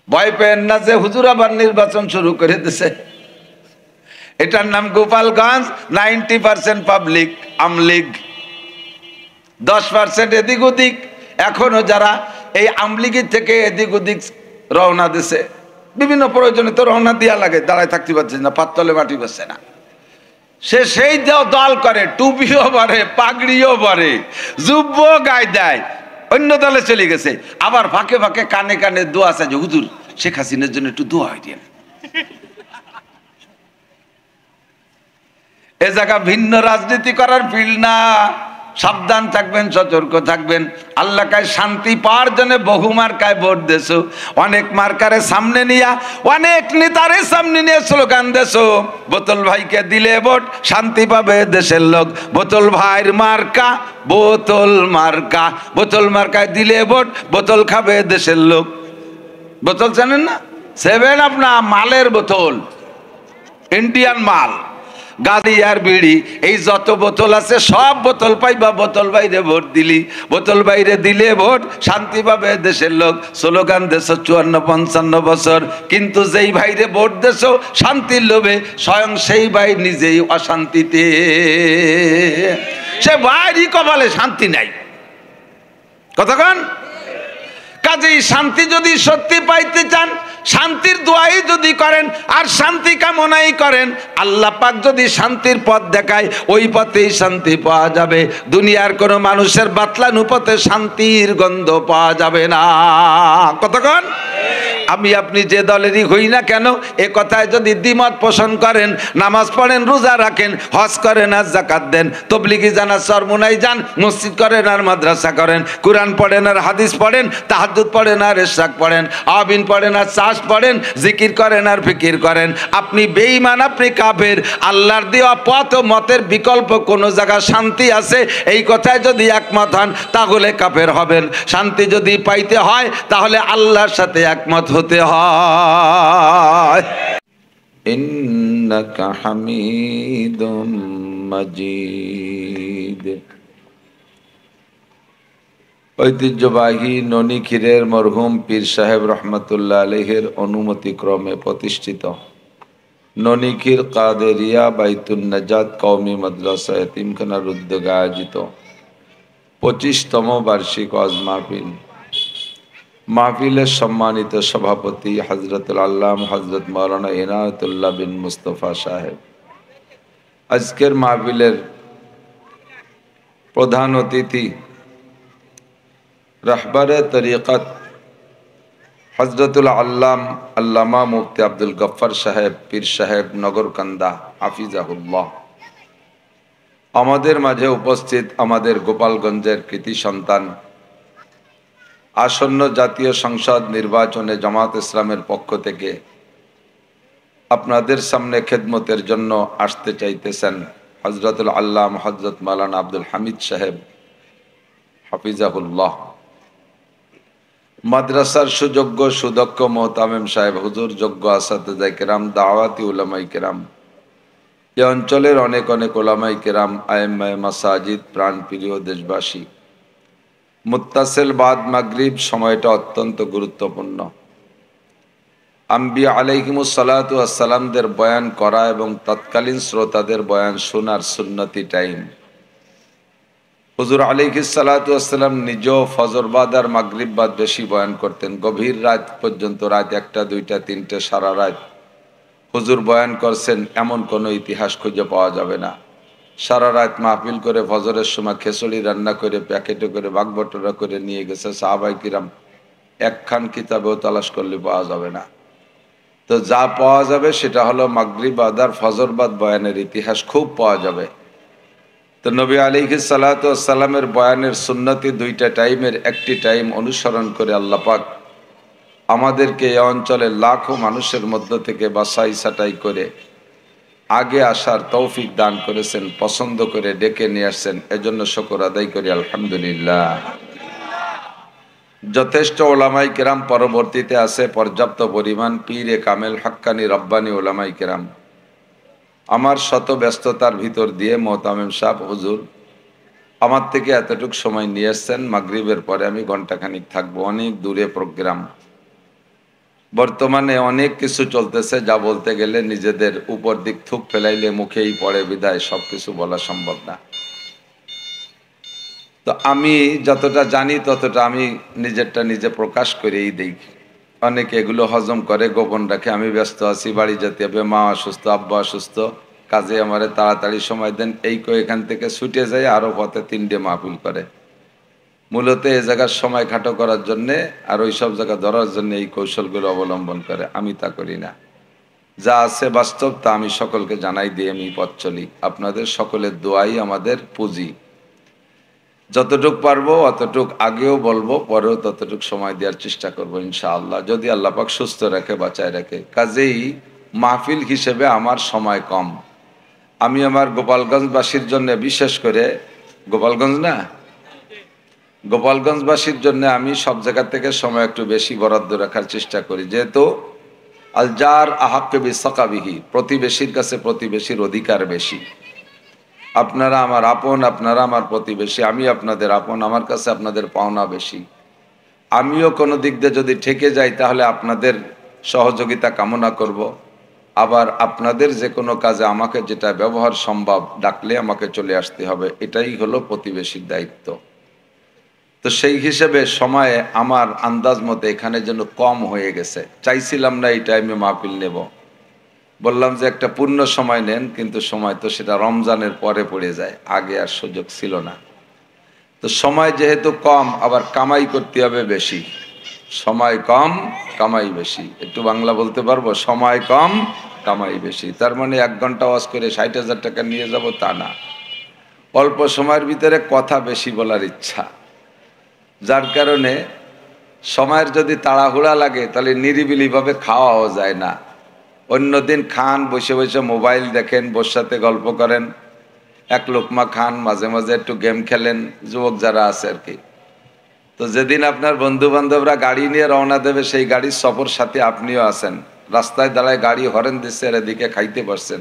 ভয় পেন না যে হুজুর আবার নির্বাচন শুরু করে দিছে। এটার নাম গোপালগঞ্জ। 90% পাবলিক আমলিগ, 10% এদিক ওদিক। এখনো যারা এই আমলিগের থেকে এদিক ওদিক রওনা দিছে, বিভিন্ন প্রয়োজনে তো রওনা দিয়া লাগে, দাঁড়ায় থাকতে পারছে না, পাততলে মাটি বসছে না, সে সেই দল করে, টুপিও পরে, পাগড়িও পরে, যুব্য গায়ে দেয়, অন্য দলে চলে গেছে। আবার ফাঁকে ফাঁকে কানে কানে দোয়া আছে যে হুজুর শেখ হাসিনার জন্য একটু দোয়া হয় দেন। এ জায়গা ভিন্ন রাজনীতি করার ফিল্ড না। সাবধান থাকবেন, সতর্ক থাকবেন। আল্লাহ কায় শান্তি পাওয়ার জন্য বহু মার্কায় ভোট দেছো, অনেক মার্কারে সামনে নিয়া, অনেক নেতারে সামনে নিয়ে স্লোগান দেছো, বোতল ভাইকে দিলে ভোট শান্তি পাবে দেশের লোক। বোতল ভাইয়ের মার্কা বোতল মার্কা, বোতল মার্কায় দিলে ভোট বোতল খাবে দেশের লোক। বোতল জানেন না? 7 আপ না, মালের বোতল, ইন্ডিয়ান মাল, গাড়ি আর বিড়ি, এই যত বোতল আছে সব বোতল পাইবা বোতল বাইরে ভোট দিলি। বোতল বাইরে দিলে ভোট শান্তি পাবে দেশের লোক। স্লোগান দেশ 54-55 বছর, কিন্তু যেই ভাইরে ভোট দেশ শান্তির লোভে, স্বয়ং সেই ভাই নিজেই অশান্তিতে। সে ভাইরই কপালে শান্তি নাই। কতক্ষণ কাজেই শান্তি যদি সত্যি পাইতে চান, শান্তির দোয়াই যদি করেন আর শান্তি কামনাই করেন, আল্লাহ পাক যদি শান্তির পথ দেখায়, ওই পথেই শান্তি পাওয়া যাবে। দুনিয়ার কোনো মানুষের বাতলানো পথে শান্তির গন্ধ পাওয়া যাবে না। কতক্ষণ আমি আপনি যে দলেরই হই না কেন, এ কথায় যদি দ্বিমত পোষণ করেন, নামাজ পড়েন, রোজা রাখেন, হজ করেন আর যাকাত দেন, তবলিগি জানা চরমুনাই যান, মসজিদ করেন আর মাদ্রাসা করেন, কোরআন পড়েন আর হাদিস পড়েন, তাহাজ্জুদ পড়েন আর ইশরাক পড়েন, আবিন পড়েন আর চাষ পড়েন, জিকির করেন আর ফিকির করেন, আপনি বেঈমান, আপনি কাফের। আল্লাহর দেওয়া পথ ও মতের বিকল্প কোনো জায়গা শান্তি আছে, এই কথায় যদি একমত হন তাহলে কাফের হবেন। শান্তি যদি পাইতে হয় তাহলে আল্লাহর সাথে একমত হতে হয়। ইন্নাকা হামিদুম মাজিদ। ঐতিহ্যবাহী ননিক্ষীরের মরহুম পীর সাহেব রহমতুল্লাহ আলাইহির অনুমতি ক্রমে প্রতিষ্ঠিত ননিক্ষীর কাদেরিয়া বাইতুন নাজাত কওমি মাদ্রাসা এতিমখানার উদ্যোগে আয়োজিত 25তম বার্ষিক ওয়াজ মাহফিল। মাহফিলের সম্মানিত সভাপতি হযরতুল আল্লাম হযরত মাওলানা ইনায়াতুল্লাহ বিন মুস্তফা সাহেব। আজকের মাহফিলের প্রধান অতিথি রাহবারে তরিকত হযরতুল আল্লাম আল্লামা মুফতি আব্দুল গফফার সাহেব পীর সাহেব নগরকান্দা হাফিজাহুল্লাহ। আমাদের মাঝে উপস্থিত আমাদের গোপালগঞ্জের কৃতি সন্তান, আসন্ন জাতীয় সংসদ নির্বাচনে জামাত ইসলামের পক্ষ থেকে আপনাদের সামনে খেদমতের জন্য আসতে চাইতেছেন হযরতুল আল্লাম হযরত মাওলানা আব্দুল হামিদ সাহেব হাফিজাহুল্লাহ। মাদ্রাসার সুযোগ্য সুদক্ষ মোহতামিম সাহেব, হুজুর, যোগ্য আসাতিজা কেরাম, দাওয়াতি উলামায়ে কেরাম, এ অঞ্চলের অনেক অনেক উলামায়ে কেরাম, আইম্মায়ে মাসাজিদ, প্রাণপ্রিয় দেশবাসী, মুত্তাসিল বাদ মাগরিব সময়টা অত্যন্ত গুরুত্বপূর্ণ। আম্বিয়া আলাইহিমুস সালাতু ওয়াস সালামদের বয়ান করা এবং তৎকালীন শ্রোতাদের বয়ান শোনার সুন্নতি টাইম। হুজুর আলাইহিস সালাতু ওয়াস সালাম নিজেও ফজর বাদ আর মাগরিব বাদ বেশি বয়ান করতেন। গভীর রাত পর্যন্ত, রাত 1টা 2টা 3টে সারা রাত হুজুর বয়ান করছেন, এমন কোনো ইতিহাস খুঁজে পাওয়া যাবে না। সারা রাত মাহফিল করে ফজরের সময় খিচুড়ি রান্না করে প্যাকেটে করে ভাগবটরা করে নিয়ে গেছে সাহাবায়ে কিরাম। একখান কিতাবেও তালাশ করলে পাওয়া যাবে না। তো যা পাওয়া যাবে সেটা হলো মাগরিব বাদ আর ফজর বাদ বয়ানের ইতিহাস খুব পাওয়া যাবে। তো নবী আলাইহিস সালাতু ওয়াস সালামের বয়ানের সুন্নতি 2টা টাইমের একটি টাইম অনুসরণ করে আল্লাহ পাক আমাদেরকে এই অঞ্চলের লাখো মানুষের মধ্য থেকে বাছাই ছাঁটাই করে আগে আসার তৌফিক দান করেছেন, পছন্দ করে ডেকে নিয়ে আসছেন। এজন্য শুকর আদায় করি আলহামদুলিল্লাহ। যথেষ্ট ওলামাই কেরাম পরবর্তীতে আছে, পর্যাপ্ত পরিমাণ পীরে কামেল হাক্কানি রব্বানি ওলামাই কেরাম। আমার শত ব্যস্ততার ভিতর দিয়ে মোহতামিম সাহেব হুজুর আমার থেকে এতটুক সময় নিয়ে এসছেন। মাগরিবের পরে আমি ঘন্টাখানিক থাকবো, অনেক দূরে প্রোগ্রাম। বর্তমানে অনেক কিছু চলতেছে, যা বলতে গেলে নিজেদের উপর দিক থুক ফেলাইলে মুখেই পড়ে, বিদায় সবকিছু বলা সম্ভব না। তো আমি যতটা জানি ততটা আমি নিজেরটা নিজে প্রকাশ করেই দিই। অনেকে এগুলো হজম করে, গোপন রাখে। আমি ব্যস্ত আছি, বাড়ি যেতে হবে, মা অসুস্থ, আব্বা অসুস্থ, কাজে আমারে তাড়াতাড়ি সময় দেন, এই কো এখান থেকে ছুটে যায়, আরো পথে 3টে মাহফিল করে। মূলত এই জায়গার সময় খাটো করার জন্যে আর ওই সব জায়গা ধরার জন্য এই কৌশলগুলো অবলম্বন করে। আমি তা করি না। যা আছে বাস্তব তা আমি সকলকে জানাই দিয়ে আমি পথ চলি। আপনাদের সকলের দোয়াই আমাদের পুঁজি। যতটুক পারবো অতটুক আগেও বলবো, পরেও ততটুক সময় দেওয়ার চেষ্টা করবো ইনশাআল্লাহ, যদি আল্লাহ পাক সুস্থ রাখে, বাঁচায় রাখে। কাজেই মাহফিল হিসেবে আমার সময় কম। আমি আমার গোপালগঞ্জবাসীর জন্য, বিশেষ করে গোপালগঞ্জ না, গোপালগঞ্জবাসীর জন্য আমি সব জায়গা থেকে সময় একটু বেশি বরাদ্দ রাখার চেষ্টা করি, যেহেতু আল জার আহাক্কে বিসাকাবিহি, প্রতিবেশীর কাছে প্রতিবেশীর অধিকার বেশি। আপনারা আমার আপন, আপনারা আমার প্রতিবেশী, আমি আপনাদের আপন, আমার কাছে আপনাদের পাওনা বেশি। আমিও কোনো দিক দিয়ে যদি ঠেকে যাই তাহলে আপনাদের সহযোগিতা কামনা করব। আবার আপনাদের যে কোনো কাজে আমাকে যেটা ব্যবহার সম্ভব, ডাকলে আমাকে চলে আসতে হবে, এটাই হলো প্রতিবেশীর দায়িত্ব। তো সেই হিসেবে সময়ে আমার আন্দাজ মতো এখানে যেন কম হয়ে গেছে। চাইছিলাম না এই টাইমে মাহফিল নেব, বললাম যে একটা পূর্ণ সময় নেন, কিন্তু সময় তো সেটা রমজানের পরে পড়ে যায়, আগে আর সুযোগ ছিল না। তো সময় যেহেতু কম, আবার কামাই করতে হবে বেশি। সময় কম, কামাই বেশি। একটু বাংলা বলতে পারবো? সময় কম, কামাই বেশি। তার মানে 1 ঘন্টা ওয়াজ করে 60,000 টাকা নিয়ে যাব তা না। অল্প সময়ের ভিতরে কথা বেশি বলার ইচ্ছা, যার কারণে সময়ের যদি তাড়াহুড়া লাগে তাহলে নিরিবিলিভাবে খাওয়াও যায় না। অন্যদিন খান, বসে বসে মোবাইল দেখেন, বোর সাথে গল্প করেন, এক লোকমা খান, মাঝে মাঝে একটু গেম খেলেন, যুবক যারা আছে আর কি। তো যেদিন আপনার বন্ধু বান্ধবরা গাড়ি নিয়ে রওনা দেবে, সেই গাড়ির সফর সাথে আপনিও আছেন, রাস্তায় দাঁড়ায় গাড়ি হরেন দিচ্ছে, আর এদিকে খাইতে পারছেন,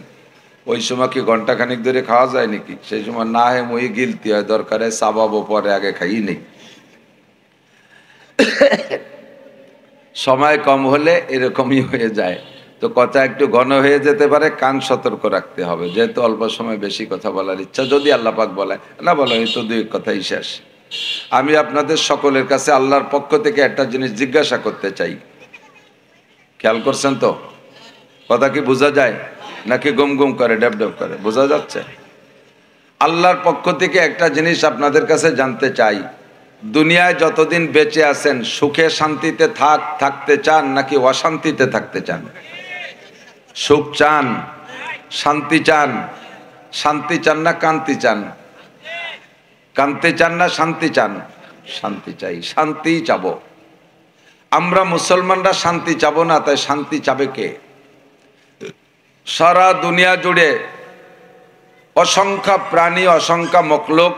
ওই সময় কি ঘন্টাখানিক ধরে খাওয়া যায় নাকি? সেই সময় না হে মুই গিলতি হয়, দরকারে চাবাবো, পরে আগে খাই নেই। সময় কম হলে এরকমই হয়ে যায়। তো কথা একটু ঘন হয়ে যেতে পারে, কান সতর্ক রাখতে হবে, যেহেতু অল্প সময় বেশি কথা বলার ইচ্ছা, যদি আল্লাহ পাক বলে, না বলে এই তো 2 কথাই শেষ। আমি আপনাদের সকলের কাছে আল্লাহর পক্ষ থেকে একটা জিনিস জিজ্ঞাসা করতে চাই। খেয়াল করছেন তো? কথা কি বোঝা যায় নাকি গুম গুম করে, ডেব ডেব করে? বোঝা যাচ্ছে? আল্লাহর পক্ষ থেকে একটা জিনিস আপনাদের কাছে জানতে চাই। দুনিয়ায় যতদিন বেঁচে আছেন, সুখে শান্তিতে থাকতে চান নাকি অশান্তিতে থাকতে চান? সুখ চান, শান্তি চান? শান্তি চান না কান্তি চান? কান্তি চান না শান্তি চান? শান্তি চাই, শান্তিই চাবো আমরা। মুসলমানরা শান্তি চাবো না, তাই শান্তি চাবে কে? সারা দুনিয়া জুড়ে অসংখ্য প্রাণী, অসংখ্য মখলুক,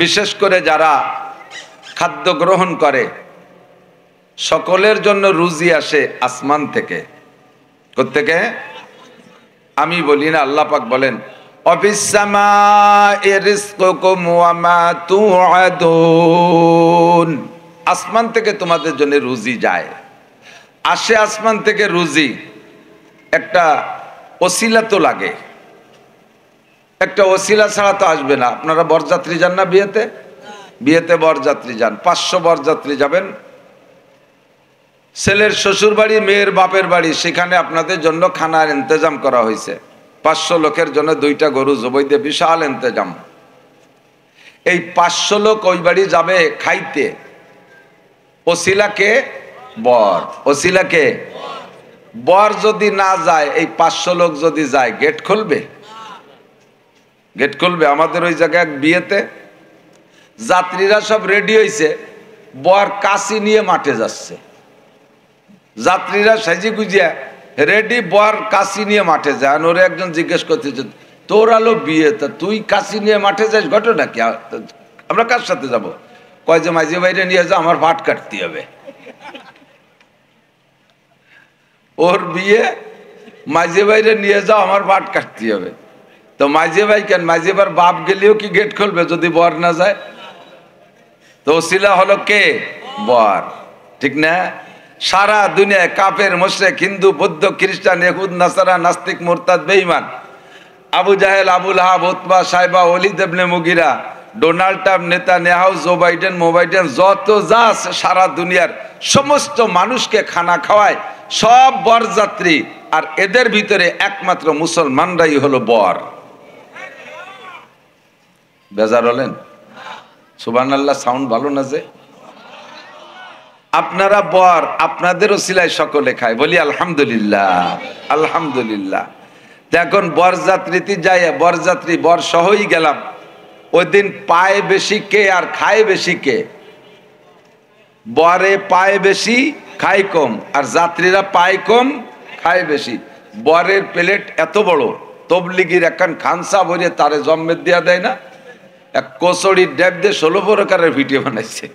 বিশেষ করে যারা খাদ্য গ্রহণ করে, সকলের জন্য রুজি আসে আসমান থেকে। কোত্থেকে? আমি বলি না, আল্লাহ পাক বলেন, অফিস সামাই রিজকুকুম ওয়া মা তুআদুন। আসমান থেকে তোমাদের জন্য রুজি যায়, আসে আসমান থেকে রুজি। একটা ওসিলা তো লাগে, একটা ওসিলা ছাড়া তো আসবে না। আপনারা বরযাত্রী যান না বিয়েতে? বিয়েতে বরযাত্রী যান, 500 বরযাত্রী যাবেন, ছেলের শ্বশুর বাড়ি, মেয়ের বাপের বাড়ি, সেখানে আপনাদের জন্য খানার ইন্তজাম করা হয়েছে। 500 লোকের জন্য 2টা গরু জবাই দিয়ে বিশাল ইন্তজাম। এই 500 লোক ওই বাড়ি যাবে খাইতে। ওসিলাকে বর, ওসিলাকে বর যদি না যায়, এই 500 লোক যদি যায়, গেট খুলবে? গেট খুলবে? আমাদের ওই জায়গায় বিয়েতে যাত্রীরা সব রেডি হয়েছে, বর কাশি নিয়ে মাঠে যাচ্ছে। যাত্রীরা সাজি গুজিয়া রেডি, বর কাশি নিয়ে মাঠে যায়। ওরে একজন জিজ্ঞেস করতেছে, তোর আলো বিয়ে, তা তুই কাশি নিয়ে মাঠে যাস, ঘটনা কি? আমরা কার সাথে যাব? কয় যে মাঝি বাইরে নিয়ে যাও, আমার ভাট কাটতে হবে। ওর বিয়ে, মাঝি বাইরে নিয়ে যাও, আমার ভাট কাটতে হবে। তো মাঝি ভাই কেন? মাঝি ভাইয়ের বাপ গেলেও কি গেট খুলবে যদি বর না যায়? তো ওসিলা হলো কে? বর, ঠিক না? সারা দুনিয়ায় কাফের, মুশরিক, হিন্দু, বৌদ্ধ, খ্রিস্টান, ইহুদ, নাসারা, নাস্তিক, মুরতাদ, বেঈমান, আবু জাহেল, Abu Lahab, Utba, Shaiba, Walid ibn Mughira, Donald Trump, Netanyahu, Joe Biden, যত যা আছে সারা দুনিয়ার সমস্ত মানুষকে খানা খাওয়ায় সব বরযাত্রী, আর এদের ভিতরে একমাত্র মুসলমানরাই হলো বর। বেজার হলেন? সুবহানাল্লাহ, সাউন্ড ভালো না যে? আপনারা বর, আপনাদের ওসিলায় সকলে খায়, বলি আলহামদুলিল্লাহ, আলহামদুলিল্লাহ। এখন বরযাত্রীতে যাই, বরযাত্রী বর সহই গেলাম, ওই দিন পায় বেশি কে আর খায় বেশি কে? বরে পায় বেশি, খায় কম, আর যাত্রীরা পায় কম, খায় বেশি। বরের প্লেট এত বড়, তবলিগির একখান খানসা ভরিয়ে তারে জম্মের দিয়া দেয় না, এক কচড়ির ডেব দিয়ে 16 প্রকারের ভিডিও বানাইছে।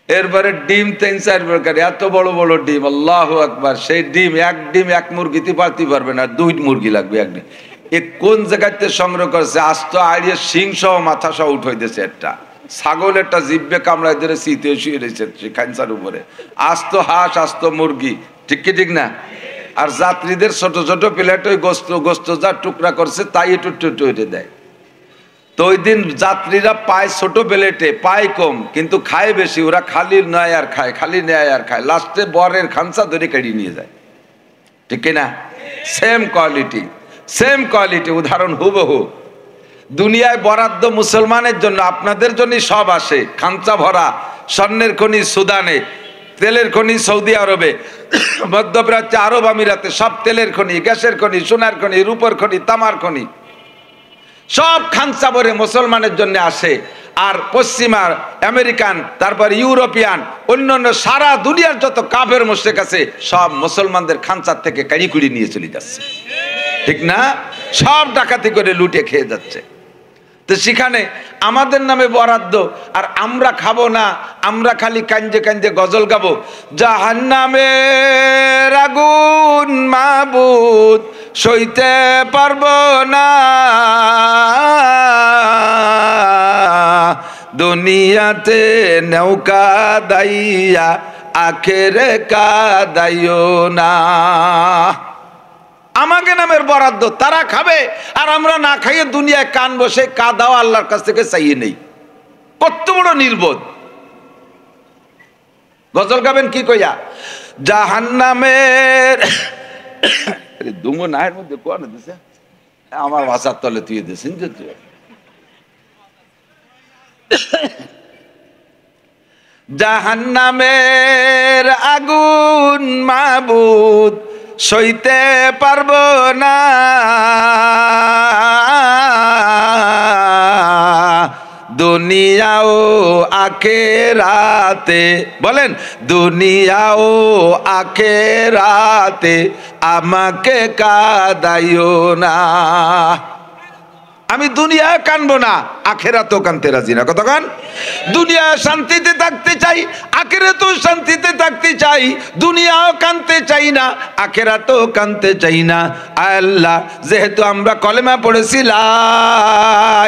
এরপরে ডিম 3-4 প্রকার, এত বড় বড় ডিম, আল্লাহু আকবার। সেই ডিম এক মুরগিতে পারতে পারবে না, 2 মুরগি লাগবে এক ডিম। এ কোন জায়গাতে সংগ্রহ করেছে? আস্ত আড়িয়ে সিং সহ মাথা সহ উঠাইতেছে। একটা ছাগল একটা জিব্বে কামড়াই ধরে শীতে শুয়ে রয়েছে খানসার উপরে, আস্ত হাঁস, আস্ত মুরগি, ঠিক কি ঠিক না? আর যাত্রীদের ছোট ছোট প্লেট ওই গোস্ত যা টুকরা করছে তাই একটু টুটে দেয়। তো ওই দিন যাত্রীরা পায় ছোট প্লেটে, পায় কম, কিন্তু খায় বেশি। ওরা খালি নেয় আর খায়, খালি নেয় আর খায়, লাস্টে বরের খানসা ধরে কেড়ে নিয়ে যায়, ঠিক না? সেম কোয়ালিটি, সেম কোয়ালিটি, উদাহরণ হুবহু। দুনিয়ায় বরাদ্দ মুসলমানের জন্য, আপনাদের জন্যই সব আসে। খানসা ভরা স্বর্ণের খনি সুদানে, তেলের খনি সৌদি আরবে, মধ্যপ্রাচ্যে, আরব আমিরাতে সব তেলের খনি, গ্যাসের খনি, সোনার খনি, রূপর খনি, তামার খনি, সব খানসা ভরে মুসলমানের জন্য আসে। আর পশ্চিমা আমেরিকান, তারপর ইউরোপিয়ান, অন্যান্য সারা দুনিয়ার যত কাফের মুশরিক আছে সব মুসলমানদের খানসার থেকে কাড়ি কুড়ি নিয়ে চলে যাচ্ছে, ঠিক না? সব ডাকাতি করে লুটে খেয়ে যাচ্ছে। তো সেখানে আমাদের নামে বরাদ্দ, আর আমরা খাবো না, আমরা খালি কান্দে কান্দে গজল গাবো, জাহান্নামের আগুন মাবুদ সইতে পারবো না, দুনিয়াতে নৌকা দাইয়া আখেরে কাদাইও না। আমাকে নামের বরাদ্দ, তারা খাবে আর আমরা না খাইয়ে দুনিয়ায় কান বসে কাদাও আল্লাহর কাছ থেকে চাইয়ে নেই। কত বড় নির্বোধ! গজল গাবেন কি কইয়া? জাহান্নামের দুমো নায়ের মধ্যে কোন দিছে, আমার ভাষার তলে তুই দিয়েছেন যে তুই। জাহান্নামের আগুন মাবুদ সইতে পারবো না, দুনিয়াও আখেরাতে, বলেন দুনিয়াও আখেরাতে আমাকে কাদাইও না। আমি দুনিয়া কানবো না, আখেরাতেও কানতে রাজি না। কতক্ষণ? দুনিয়া শান্তিতে থাকতে চাই, আখেরাতেও শান্তিতে থাকতে চাই। দুনিয়াও কানতে চাই না, আখেরাতেও কানতে চাই না। আল্লাহ, যেহেতু আমরা কলেমা পড়েছি লা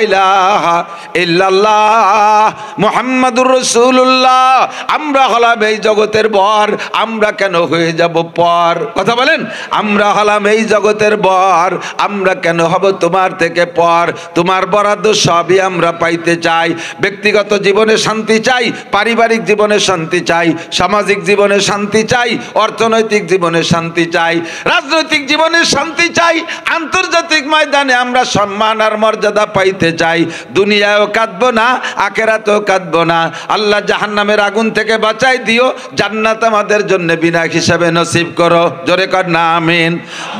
ইলাহা ইল্লাল্লাহ মুহাম্মাদুর রাসূলুল্লাহ, আমরা হলাম এই জগতের বর, আমরা কেন হয়ে যাব পর? কথা বলেন। আমরা হলাম এই জগতের বর, আমরা কেন হব তোমার থেকে পর? তোমার বরাদ্দ সবই আমরা পাইতে চাই। ব্যক্তিগত জীবনে শান্তি চাই, পারিবারিক জীবনে শান্তি চাই, সামাজিক জীবনে শান্তি চাই, অর্থনৈতিক জীবনে শান্তি চাই, রাজনৈতিক জীবনে শান্তি চাই, আন্তর্জাতিক ময়দানে আমরা সম্মান আর মর্যাদা পাইতে চাই। দুনিয়ায়ও কাঁদবো না, আখেরাতেও কাঁদবো না। আল্লাহ জাহান্নামের আগুন থেকে বাঁচাই দিও, জান্নাত আমাদের জন্য বিনা হিসাবে নসিব করো। জোরে কর না আমিন।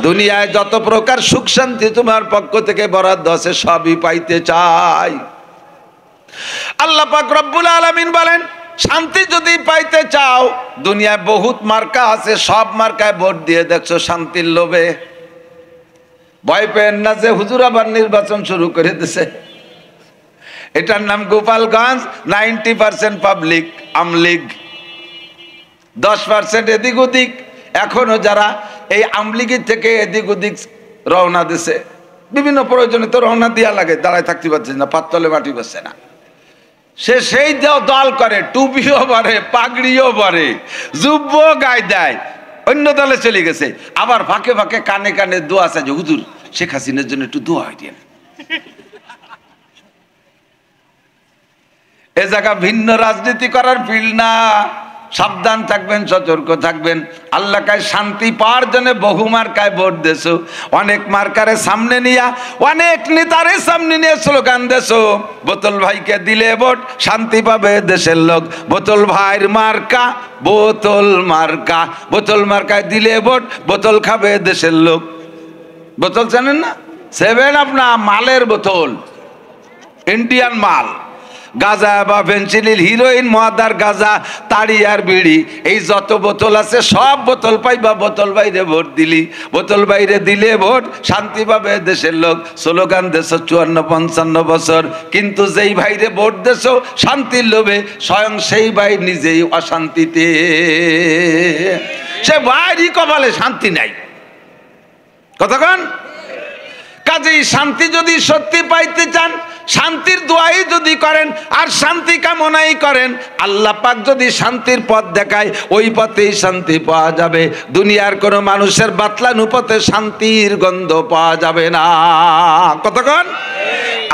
দুনিয়ায় যত প্রকার সুখ শান্তি তোমার পক্ষ থেকে বরাদ্দ আছে সবই পাইতে চাই। আল্লাহ পাক রব্বুল আলামিন বলেন, শান্তি যদি পাইতে চাও, দুনিয়ায় বহুত মার্কা আছে, সব মার্কায় ভোট দিয়ে দেখছো শান্তির লোভে। ভয় পেন না যে হুজুর আবার নির্বাচন শুরু করে দিছে। এটার নাম গোপালগঞ্জ। 90% পাবলিক আমলিগ, 10% এদিক ওদিক। এখনো যারা এই আমলিগের থেকে এদিক ওদিক রওনা দিছে, বিভিন্ন প্রয়োজনে তো রওনা দিয়া লাগে, দাঁড়ায় থাকতে পারছে না, পাততলে মাটি বসছে না। সে সেই দল করে, টুপিও পরে, পাগড়িও পরে, জুব্বো গায়ে দেয়, অন্য দলে চলে গেছে। আবার ফাঁকে ফাঁকে কানে কানে দোয়া চাই যে হুজুর শেখ হাসিনার জন্য একটু দোয়া হয় দেন। এ জায়গা ভিন্ন রাজনীতি করার ফিল্ড না। সাবধান থাকবেন, সতর্ক থাকবেন। আল্লাহ কায় শান্তি পাওয়ার জন্য বহু মার্কায় ভোট দেছো, অনেক মার্কারে সামনে নিয়া, অনেক নেতারে সামনে নিয়ে স্লোগান দেছো। বোতল ভাইকে দিলে ভোট শান্তি পাবে দেশের লোক। বোতল ভাইয়ের মার্কা বোতল মার্কা, বোতল মার্কায় দিলে ভোট বোতল খাবে দেশের লোক। বোতল জানেন না? 7 না, মালের বোতল, ইন্ডিয়ান মাল। গাঁজা বা ফেন্সিডিল, হিরোইন, মদ আর গাঁজা, তাড়ি আর বিড়ি, এই যত বোতল আছে সব বোতল পাইবা বোতল বাইরে ভোট দিলি। বোতল বাইরে দিলে ভোট শান্তি পাবে দেশের লোক। স্লোগান দেছো 54-55 বছর, কিন্তু যেই ভাইরে ভোট দেছো শান্তির লোভে, স্বয়ং সেই ভাই নিজেই অশান্তিতে। সে ভাইরই কপালে শান্তি নাই। কতক্ষণ? কাজেই শান্তি যদি সত্যি পাইতে চান, শান্তির দোয়াই যদি করেন আর শান্তি কামনাই করেন, আল্লাহ পাক যদি শান্তির পথ দেখায় ওই পথেই শান্তি পাওয়া যাবে। দুনিয়ার কোনো মানুষের বাতলানো পথে শান্তির গন্ধ পাওয়া যাবে না। কতক্ষণ?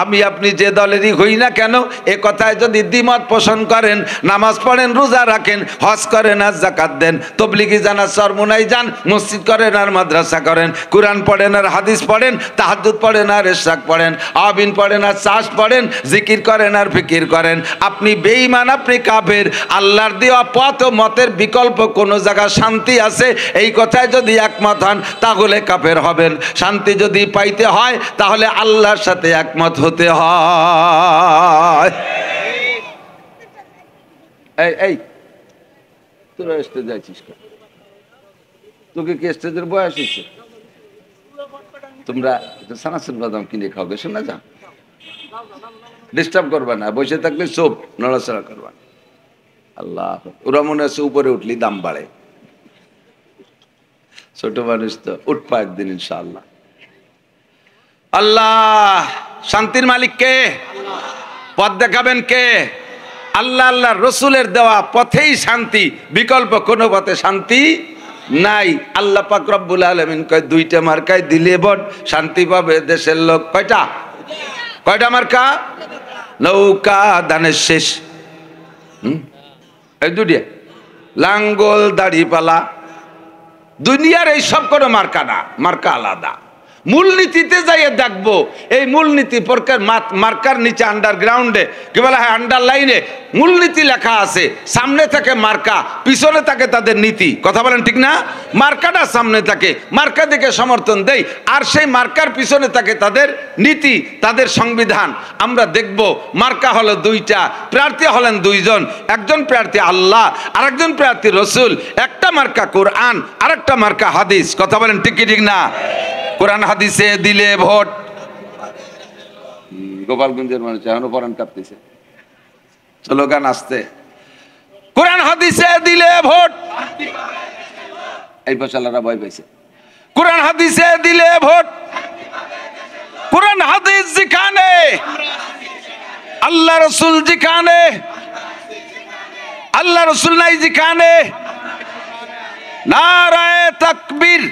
আমি আপনি যে দলেরই হই না কেন, এ কথায় যদি দ্বিমত পোষণ করেন, নামাজ পড়েন, রোজা রাখেন, হজ করেন আর যাকাত দেন, তবলিগি যান আর চরমোনাই যান, মসজিদ করেন আর মাদ্রাসা করেন, কুরআন পড়েন আর হাদিস পড়েন, তাহাজ্জুদ পড়েন আর ইশরাক পড়েন, আবিন পড়েন আর চাষ পড়েন, জিকির করেন আর ফিকির করেন, আপনি বেঈমান, আপনি কাফের। আল্লাহর দেওয়া পথ ও মতের বিকল্প কোনো জায়গায় শান্তি আছে, এই কথায় যদি একমত হন তাহলে কাফের হবেন। শান্তি যদি পাইতে হয় তাহলে আল্লাহর সাথে একমত হতে হয়। এই এই তোরা স্টেজে যাইছিস, তোকে কি স্টেজের বয়স হয়েছে? তোমরা সানাসুর বাদাম কিনে খাও, গেছো না? যা, ডিস্টার্ব করবা না, বসে থাকলে চোপ নড়াচড়া করবা। আল্লাহ, ওরা মনে হচ্ছে উপরে উঠলি দাম বাড়ে। ছোট মানুষ তো উঠবা একদিন ইনশাআল্লাহ। আল্লাহ শান্তির মালিক কে? পথ দেখাবেন কে? আল্লাহ। আল্লাহ রসুলের দেওয়া পথেই শান্তি, বিকল্প কোনো পথে শান্তি নাই। আল্লাহ পাক রব্বুল আলামিন কয় 2টা মার্কায় দিলে ভোট শান্তি পাবে দেশের লোক। কয়টা? কয়টা মার্কা? নৌকা দানের শেষ, এই 2টা, লাঙ্গল দাড়িপালা। দুনিয়ার এই সব কোনো মার্কা না, মার্কা আলাদা। মূলনীতিতে যাইয়ে দেখবো, এই মূলনীতি মার্কার নিচে আন্ডারগ্রাউন্ডে কি বলা হয়, আন্ডারলাইনে মূলনীতি লেখা আছে। সামনে থাকে মার্কা, পিছনে থাকে তাদের নীতি। কথা বলেন ঠিক না? মার্কাটা সামনে থাকে, মার্কা দিকে সমর্থন দেই, আর সেই মার্কার পিছনে থাকে তাদের নীতি, তাদের সংবিধান। আমরা দেখব মার্কা হলো 2টা, প্রার্থী হলেন 2 জন, একজন প্রার্থী আল্লাহ, আরেকজন প্রার্থী রসুল। একটা মার্কা কোরআন, আরেকটা মার্কা হাদিস। কথা বলেন ঠিক কি ঠিক না? কোরআন হাদিসে দিলে ভোট। গোপালগঞ্জের মানুষ এখনো পরান কাঁপতেছে, চলো গান আসতে। কোরআন হাদিসে দিলে ভোট, এই বসালারা ভয় পাইছে। কোরআন হাদিসে দিলে ভোট, কোরআন হাদিস যেখানে, আল্লাহ রসুল যেখানে, আল্লাহ রসুল নাই যেখানে, নারায়ে তাকবীর।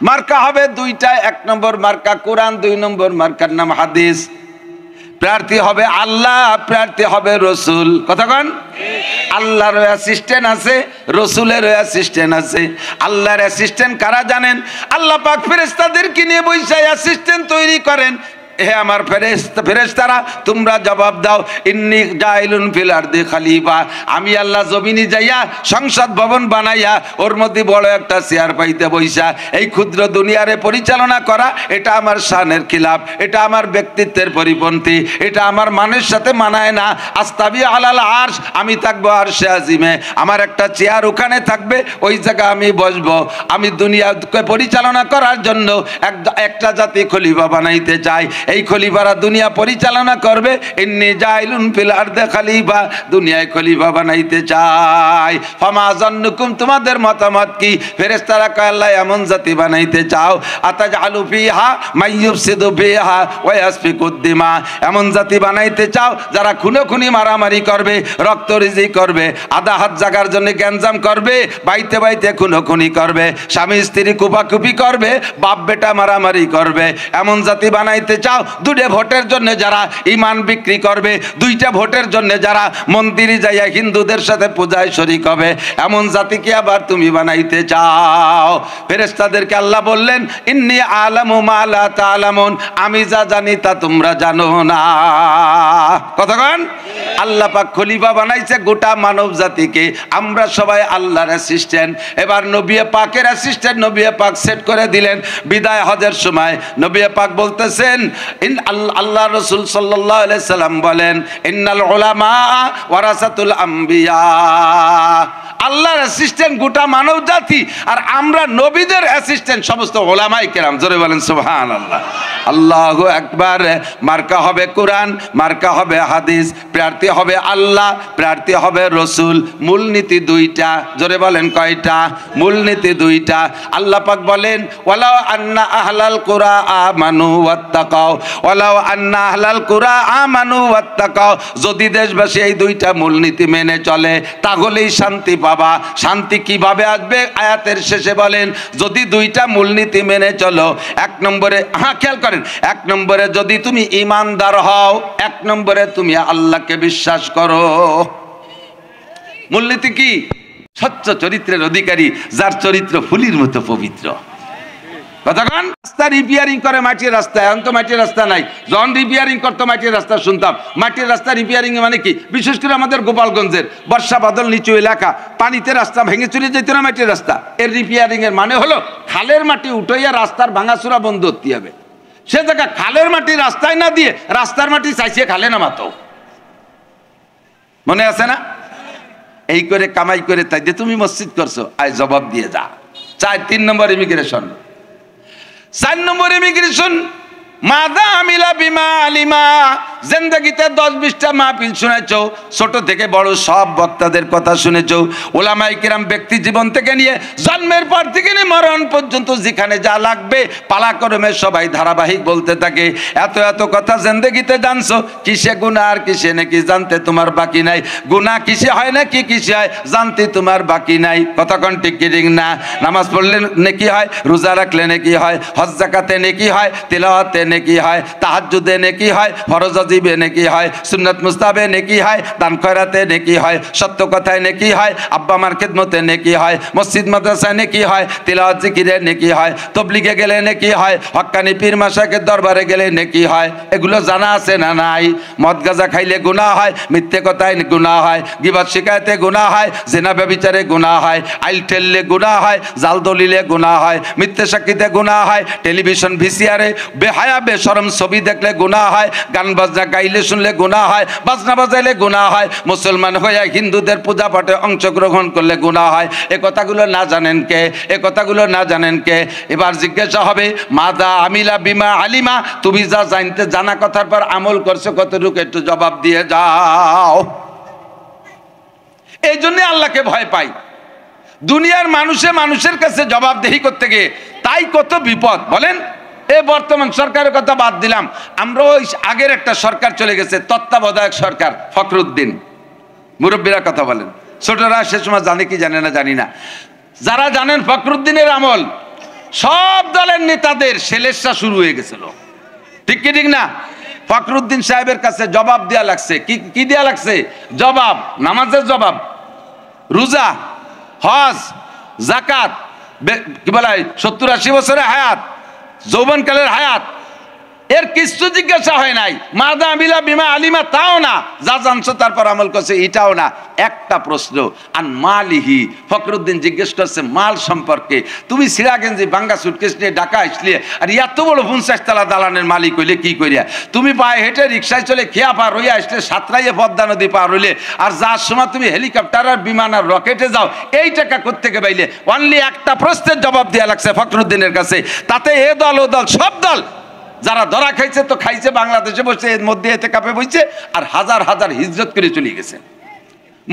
মার্কা হবে 2টা, 1 নম্বর মার্কা কোরআন, 2 নম্বর মার্কার নাম হাদিস। প্রার্থী হবে আল্লাহ, প্রার্থী হবে রসুল। কথা কন? আল্লাহর অ্যাসিস্ট্যান্ট আছে, রসুলের অ্যাসিস্ট্যান্ট আছে। আল্লাহর অ্যাসিস্ট্যান্ট কারা জানেন? আল্লাহ পাক ফেরেশতাদেরকে নিয়ে বইসা অ্যাসিস্ট্যান্ট তৈরি করেন। হে আমার ফেরেশতারা, তোমরা জবাব দাও, ইন্নী জাইলুন ফিল আরদি খলিফা। আমি আল্লাহ জমিনে যাইয়া সংসদ ভবন বানাইয়া ওর মধ্যে বড় একটা চেয়ার পাইতে বইসা এই ক্ষুদ্র দুনিয়ারে পরিচালনা করা, এটা আমার শানের খিলাফ, এটা আমার ব্যক্তিত্বের পরিপন্থী, এটা আমার মানের সাথে মানায় না। আস্তাবি আলাল আরশ, আমি থাকবো আরশে আজিমে, আমার একটা চেয়ার ওখানে থাকবে, ওই জায়গায় আমি বসবো। আমি দুনিয়াকে পরিচালনা করার জন্য একটা জাতি খলিফা বানাইতে চাই। এই খলিফারা দুনিয়া পরিচালনা করবে। ইন্নী জাইলুন ফিল আরদে খলিফা, দুনিয়ায় খলিফা বানাইতে চাই। ফামা জান্নুকুম, তোমাদের মতামত কি? ফেরেশতারা কয় আল্লাহ এমন জাতি বানাইতে চাও, আতাজআলু ফিহা মাইয়ুফসিদু ফিহা ওয়া ইয়াসফিকুদ দিমা, এমন জাতি বানাইতে চাও যারা খুনোখুনি মারামারি করবে, রক্তরিজি করবে, আধা হাত জাগার জন্য গ্যাঞ্জাম করবে, বাইতে বাইতে খুনোখুনি করবে, স্বামী স্ত্রী কুপাকুপি করবে, বাপ বেটা মারামারি করবে, এমন জাতি বানাইতে চাও? দুটো ভোটের জন্য যারা ইমান বিক্রি করবে, দুইটা ভোটের জন্য যারা মন্দিরে যাইয়া হিন্দুদের সাথে পূজায় শরীক হবে, এমন জাতি কি আবার তুমি বানাইতে চাও? ফেরেশতাদেরকে আল্লাহ বললেন ইন্নী আলামু মা লা তা'লামুন, আমি যা জানি তা তোমরা জানো না। কতক্ষণ আল্লাহ পাক খলিফা বানাইছে গোটা মানব জাতিকে, আমরা সবাই আল্লাহর অ্যাসিস্ট্যান্ট। এবার নবী পাকের অ্যাসিস্ট্যান্ট নবী পাক সেট করে দিলেন। বিদায় হজের সময় নবী পাক বলতেছেন, আল্লাহ রাসূল সাল্লাল্লাহু আলাইহি সাল্লাম বলেন ইন্নাল উলামা ওয়ারাসাতুল আম্বিয়া, আল্লাহর অ্যাসিস্ট্যান্ট গোটা মানব জাতি, আর আমরা নবীদের অ্যাসিস্ট্যান্ট সমস্ত উলামায়ে কেরাম। জোরে বলেন সুবহানাল্লাহ। আল্লাহু আকবার। মার্কা হবে কোরআন, মার্কা হবে হাদিস, প্রার্থী হবে আল্লাহ, প্রার্থী হবে রসুল। মূলনীতি দুইটা। জোরে বলেন কয়টা? মূলনীতি দুইটা। আল্লাহ পাক বলেন ওয়ালাউ আন্না আহলাল কুরা আমানু ওয়াত্তাকাও, ওয়ালাউ আন্না আহলাল কুরা আমানু ওয়াত্তাকাও, যদি দেশবাসী এই দুইটা মূলনীতি মেনে চলে তাহলেই শান্তি পাবা। শান্তি কিভাবে আসবে? আয়াতের শেষে বলেন যদি দুইটা মূলনীতি মেনে চলো। এক নম্বরে, খেয়াল করেন, এক নম্বরে যদি তুমি ঈমানদার হও, এক নম্বরে তুমি আল্লাহকে বিশ্বাস করো। মূলনীতি কি? স্বচ্ছ চরিত্রের অধিকারী, যার চরিত্র ফুলির মতো পবিত্র। কতক্ষণ রাস্তা রিপেয়ারিং করে মাটির রাস্তায়, এখন তো মাটির রাস্তা নাই। যখন রিপেয়ারিং করতো মাটির রাস্তা শুনতাম। মাটির রাস্তা রিপেয়ারিং মানে কি? বিশেষ করে আমাদের গোপালগঞ্জের বর্ষা বাদল নিচু এলাকা, পানিতে রাস্তা ভেঙে চুরে যেত না মাটির রাস্তা। এর রিপেয়ারিং এর মানে হলো খালের মাটি উঠাইয়া রাস্তার ভাঙাচুরা বন্ধ করতে হবে। সে জায়গা খালের মাটি রাস্তায় না দিয়ে রাস্তার মাটি চাইছে খালে নামাতো। মনে আছে না? এই করে কামাই করে তাই যে তুমি মসজিদ করছো, আয় জবাব দিয়ে যা। 3 নম্বর ইমিগ্রেশন। 4 নম্বর ইমিগ্রেশন মাদা আমিলা বিমা আলিমা। জিন্দেগিতে 10-20টা মাহফিল শুনেছো, ছোট থেকে বড় সব বক্তাদের কথা শুনেছো। ওলামায়ে কিরাম ব্যক্তি জীবন থেকে নিয়ে জন্মের পর থেকে নিয়ে মরণ পর্যন্ত যেখানে যা লাগবে পালাক্রমে সবাই ধারাবাহিক বলতে থাকে। এত এত কথা জিন্দেগিতে জানছো, কিসে গুনাহ আর কিসে নেকি জানতে তোমার বাকি নাই। গুনাহ কিসে হয় না কি কিসে হয় জানতে তোমার বাকি নাই। কতক্ষণ ঠিক কি ঠিক না? নামাজ পড়লে নেকি হয়, রোজা রাখলে নেকি হয়, হজ যাকাতে নেকি হয়, তিলাওয়াতে নেকি হয়, তাহাজ্জুদে নেকি হয়, ফরজ ওয়াজিবে নেকি হয়, সুন্নাত মুস্তাহাবে নেকি হয়, দান খয়রাতে নেকি হয়, সত্য কথায় নেকি হয়, আব্বা মার খিদমতে নেকি হয়, মসজিদ মাদ্রাসায় নেকি হয়, তিলাওয়াত জিকিরে নেকি হয়, তাবলীগে গেলে নেকি হয়, হক্কানি পীর মাশায়েখের দরবারে গেলে নেকি হয়। এগুলো জানা আছে না নাই? মদ গাঁজা খাইলে গুনাহ হয়, মিথ্যে কথায় গুনাহ হয়, গীবত শিকায়তে গুনাহ হয়, জিনা ব্যভিচারে গুনাহ হয়, আইল ঠেললে গুনাহ হয়, জাল দলিলে গুনাহ হয়, মিথ্যে সাক্ষীতে গুনাহ হয়, টেলিভিশন ভিসিআরে বেহায়া বেশরম ছবি দেখলে গুনাহ হয়, গান বাজনা গাইলে শুনলে গুনাহ হয়, বাজনা বাজাইলে গুনাহ হয়, মুসলমান হয়ে হিন্দুদের পূজা পাঠে অংশগ্রহণ করলে গুনাহ হয়। এ কথাগুলো না জানেন কে? এ কথাগুলো না জানেন কে? এবার জিজ্ঞাসা হবে মাদা আমিলা বিমা আলিমা, তুমি যা জানতে জানা কথার পর আমল করছো কতটুকু একটু জবাব দিয়ে যাও। এই জন্য আল্লাহকে ভয় পাই। দুনিয়ার মানুষের কাছে জবাবদেহি করতে গিয়ে তাই কত বিপদ। বলেন এই বর্তমান সরকারের কথা বাদ দিলাম, আমরা ওই আগের একটা সরকার চলে গেছে, তত্ত্বাবধায়ক সরকার, ফখরুদ্দিন। মুরব্বীরা কথা বলেন, ছোটরা সে সময় জানে কি জানে না জানি না। যারা জানেন ফখরুদ্দিনের আমল সব দলের নেতাদের সেলেসা শুরু হয়ে গেছিল। ঠিক কি ঠিক না? ফখরুদ্দিন সাহেবের কাছে জবাব দেওয়া লাগছে। কি দেওয়া লাগছে? জবাব। নামাজের জবাব, রোজা, হজ, যাকাত, কি বলা হয় 70-80 বছরের হায়াত, যৌবনকালের হায়াত, এর কিছু জিজ্ঞাসা হয় নাই। মাদা আমিলা বিমা আলিমা তাও না, যা জানছো তারপর আমল করছে এটাও না। একটা প্রশ্ন, আন মালিহি, ফখরুদ্দিন জিজ্ঞেস করছে মাল সম্পর্কে। তুমি সিরাগঞ্জি বাঙ্গা সুটকেস নিয়ে ঢাকা আসলে, আর এত বড় 50 তলা দালানের মালিক হইলে কি করিয়া? তুমি পায়ে হেঁটে রিক্সায় চলে খেয়া পার হইয়া আসলে, সাতরাইয়ে পদ্মা নদী পার হইলে, আর যার সময় তুমি হেলিকপ্টার আর বিমান আর রকেটে যাও, এই টাকা কোত্থেকে পাইলে? অনলি একটা প্রশ্নের জবাব দেওয়া লাগছে ফখরুদ্দিনের কাছে। তাতে এ দল ও দল সব দল যারা ধরা খাইছে তো খাইছে বাংলাদেশে বসে, এর মধ্যে এতে কাপে বইছে, আর হাজার হাজার হিজরত করে চলে গেছে।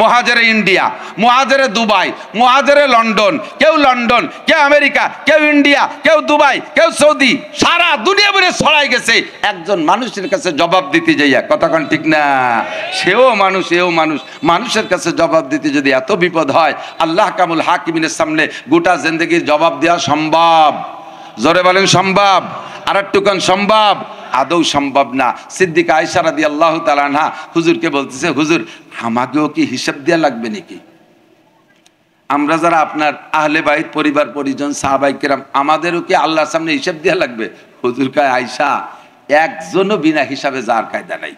মুহাজিরে ইন্ডিয়া, মুহাজিরে দুবাই, মুহাজিরে লন্ডন, কেউ লন্ডন, কেউ আমেরিকা, কেউ ইন্ডিয়া, কেউ দুবাই, কেউ সৌদি, সারা দুনিয়া ভরে ছড়াই গেছে একজন মানুষের কাছে জবাব দিতে যাইয়া। কথাক্ষণ ঠিক না? সেও মানুষ, এও মানুষ। মানুষের কাছে জবাব দিতে যদি এত বিপদ হয়, আল্লাহ কামুল হাকিমিনের সামনে গোটা জিন্দেগির জবাব দেওয়া সম্ভব? জোরে বলেন সম্ভব? আর একটুখান সম্ভব? আদৌ সম্ভব না। সিদ্দিকা আয়েশা রাদিয়াল্লাহু তাআলা আনহা হুজুরকে বলতেছে, হুজুর আমাকেও কি হিসাব দেওয়া লাগবে নাকি? আমরা যারা আপনার আহলে বাইত, পরিবার পরিজন, সাহাবায়ে কেরাম, আমাদেরও কি আল্লাহর সামনে হিসাব দেওয়া লাগবে? হুজুর কয়, আয়েশা একজনও বিনা হিসাবে যার কায়দা নাই।